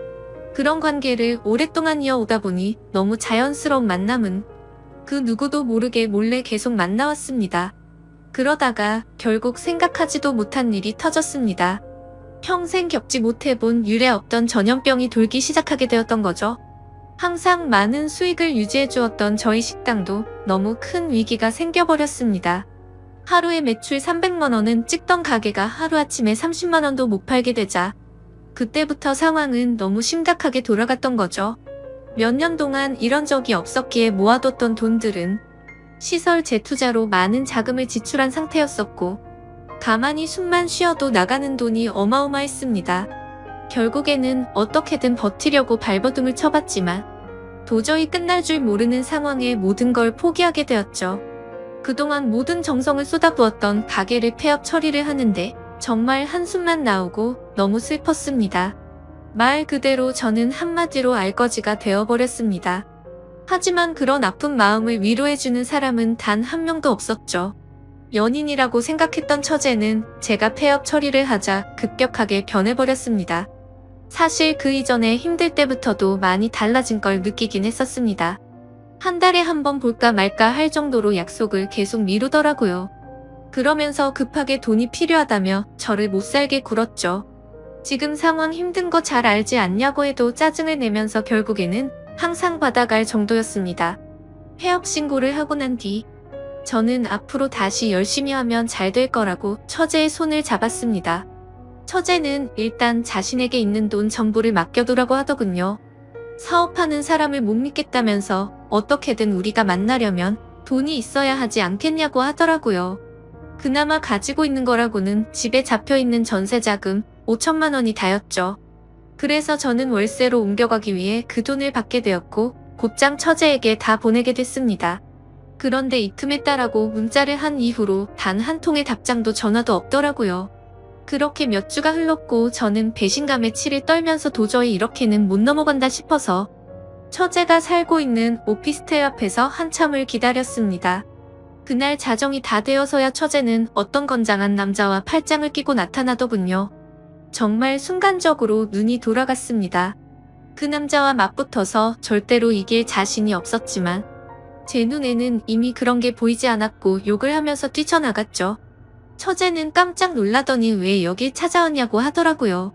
A: 그런 관계를 오랫동안 이어오다 보니 너무 자연스러운 만남은 그 누구도 모르게 몰래 계속 만나왔습니다. 그러다가 결국 생각하지도 못한 일이 터졌습니다. 평생 겪지 못해본 유례 없던 전염병이 돌기 시작하게 되었던 거죠. 항상 많은 수익을 유지해주었던 저희 식당도 너무 큰 위기가 생겨버렸습니다. 하루에 매출 300만 원은 찍던 가게가 하루아침에 30만 원도 못 팔게 되자 그때부터 상황은 너무 심각하게 돌아갔던 거죠. 몇 년 동안 이런 적이 없었기에 모아뒀던 돈들은 시설 재투자로 많은 자금을 지출한 상태였었고 가만히 숨만 쉬어도 나가는 돈이 어마어마했습니다. 결국에는 어떻게든 버티려고 발버둥을 쳐봤지만 도저히 끝날 줄 모르는 상황에 모든 걸 포기하게 되었죠. 그동안 모든 정성을 쏟아부었던 가게를 폐업 처리를 하는데 정말 한숨만 나오고 너무 슬펐습니다. 말 그대로 저는 한마디로 알거지가 되어버렸습니다. 하지만 그런 아픈 마음을 위로해주는 사람은 단 한 명도 없었죠. 연인이라고 생각했던 처제는 제가 폐업 처리를 하자 급격하게 변해버렸습니다. 사실 그 이전에 힘들 때부터도 많이 달라진 걸 느끼긴 했었습니다. 한 달에 한 번 볼까 말까 할 정도로 약속을 계속 미루더라고요. 그러면서 급하게 돈이 필요하다며 저를 못살게 굴었죠. 지금 상황 힘든 거 잘 알지 않냐고 해도 짜증을 내면서 결국에는 항상 받아갈 정도였습니다. 폐업 신고를 하고 난 뒤 저는 앞으로 다시 열심히 하면 잘 될 거라고 처제의 손을 잡았습니다. 처제는 일단 자신에게 있는 돈 전부를 맡겨두라고 하더군요. 사업하는 사람을 못 믿겠다면서 어떻게든 우리가 만나려면 돈이 있어야 하지 않겠냐고 하더라고요. 그나마 가지고 있는 거라고는 집에 잡혀있는 전세자금 5천만 원이 다였죠. 그래서 저는 월세로 옮겨가기 위해 그 돈을 받게 되었고 곧장 처제에게 다 보내게 됐습니다. 그런데 이 틈에 따라고 문자를 한 이후로 단 한 통의 답장도 전화도 없더라고요. 그렇게 몇 주가 흘렀고 저는 배신감에 치를 떨면서 도저히 이렇게는 못 넘어간다 싶어서 처제가 살고 있는 오피스텔 앞에서 한참을 기다렸습니다. 그날 자정이 다 되어서야 처제는 어떤 건장한 남자와 팔짱을 끼고 나타나더군요. 정말 순간적으로 눈이 돌아갔습니다. 그 남자와 맞붙어서 절대로 이길 자신이 없었지만 제 눈에는 이미 그런 게 보이지 않았고 욕을 하면서 뛰쳐나갔죠. 처제는 깜짝 놀라더니 왜 여길 찾아왔냐고 하더라고요.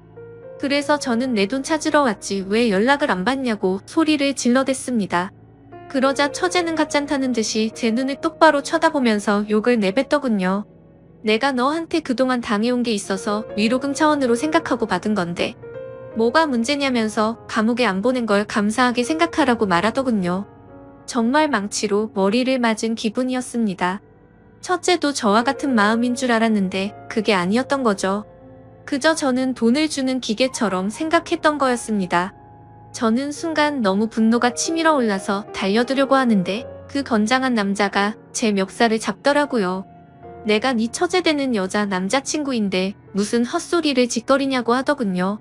A: 그래서 저는 내 돈 찾으러 왔지 왜 연락을 안 받냐고 소리를 질러댔습니다. 그러자 처제는 갓잔타는 듯이 제 눈을 똑바로 쳐다보면서 욕을 내뱉더군요. 내가 너한테 그동안 당해온 게 있어서 위로금 차원으로 생각하고 받은 건데 뭐가 문제냐면서 감옥에 안 보낸 걸 감사하게 생각하라고 말하더군요. 정말 망치로 머리를 맞은 기분이었습니다. 첫째도 저와 같은 마음인 줄 알았는데 그게 아니었던 거죠. 그저 저는 돈을 주는 기계처럼 생각했던 거였습니다. 저는 순간 너무 분노가 치밀어 올라서 달려들려고 하는데 그 건장한 남자가 제 멱살을 잡더라고요. 내가 네 처제 되는 여자 남자친구인데 무슨 헛소리를 짓거리냐고 하더군요.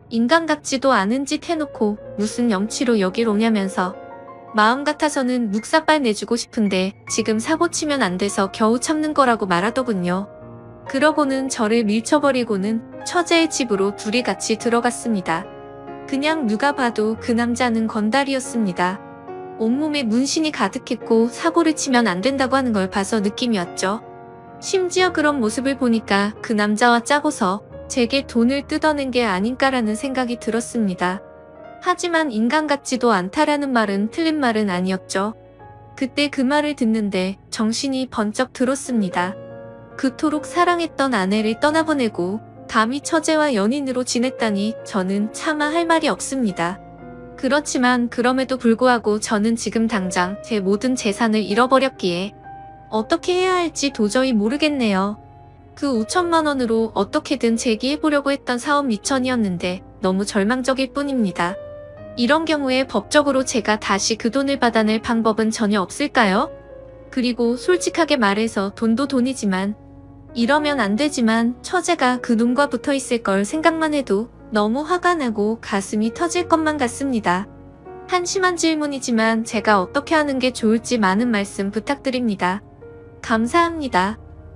A: 인간 같지도 않은 짓 해놓고 무슨 염치로 여길 오냐면서 마음 같아서는 묵사발 내주고 싶은데 지금 사고치면 안 돼서 겨우 참는 거라고 말하더군요. 그러고는 저를 밀쳐버리고는 처제의 집으로 둘이 같이 들어갔습니다. 그냥 누가 봐도 그 남자는 건달이었습니다. 온몸에 문신이 가득했고 사고를 치면 안 된다고 하는 걸 봐서 느낌이 왔죠. 심지어 그런 모습을 보니까 그 남자와 짜고서 제게 돈을 뜯어낸 게 아닌가라는 생각이 들었습니다. 하지만 인간 같지도 않다라는 말은 틀린 말은 아니었죠. 그때 그 말을 듣는데 정신이 번쩍 들었습니다. 그토록 사랑했던 아내를 떠나보내고 감히 처제와 연인으로 지냈다니 저는 차마 할 말이 없습니다. 그렇지만 그럼에도 불구하고 저는 지금 당장 제 모든 재산을 잃어버렸기에 어떻게 해야 할지 도저히 모르겠네요. 그 5천만 원으로 어떻게든 재기해보려고 했던 사업 미천이었는데 너무 절망적일 뿐입니다. 이런 경우에 법적으로 제가 다시 그 돈을 받아낼 방법은 전혀 없을까요? 그리고 솔직하게 말해서 돈도 돈이지만 이러면 안 되지만 처제가 그 돈과 붙어 있을 걸 생각만 해도 너무 화가 나고 가슴이 터질 것만 같습니다. 한심한 질문이지만 제가 어떻게 하는 게 좋을지 많은 말씀 부탁드립니다. 감사합니다.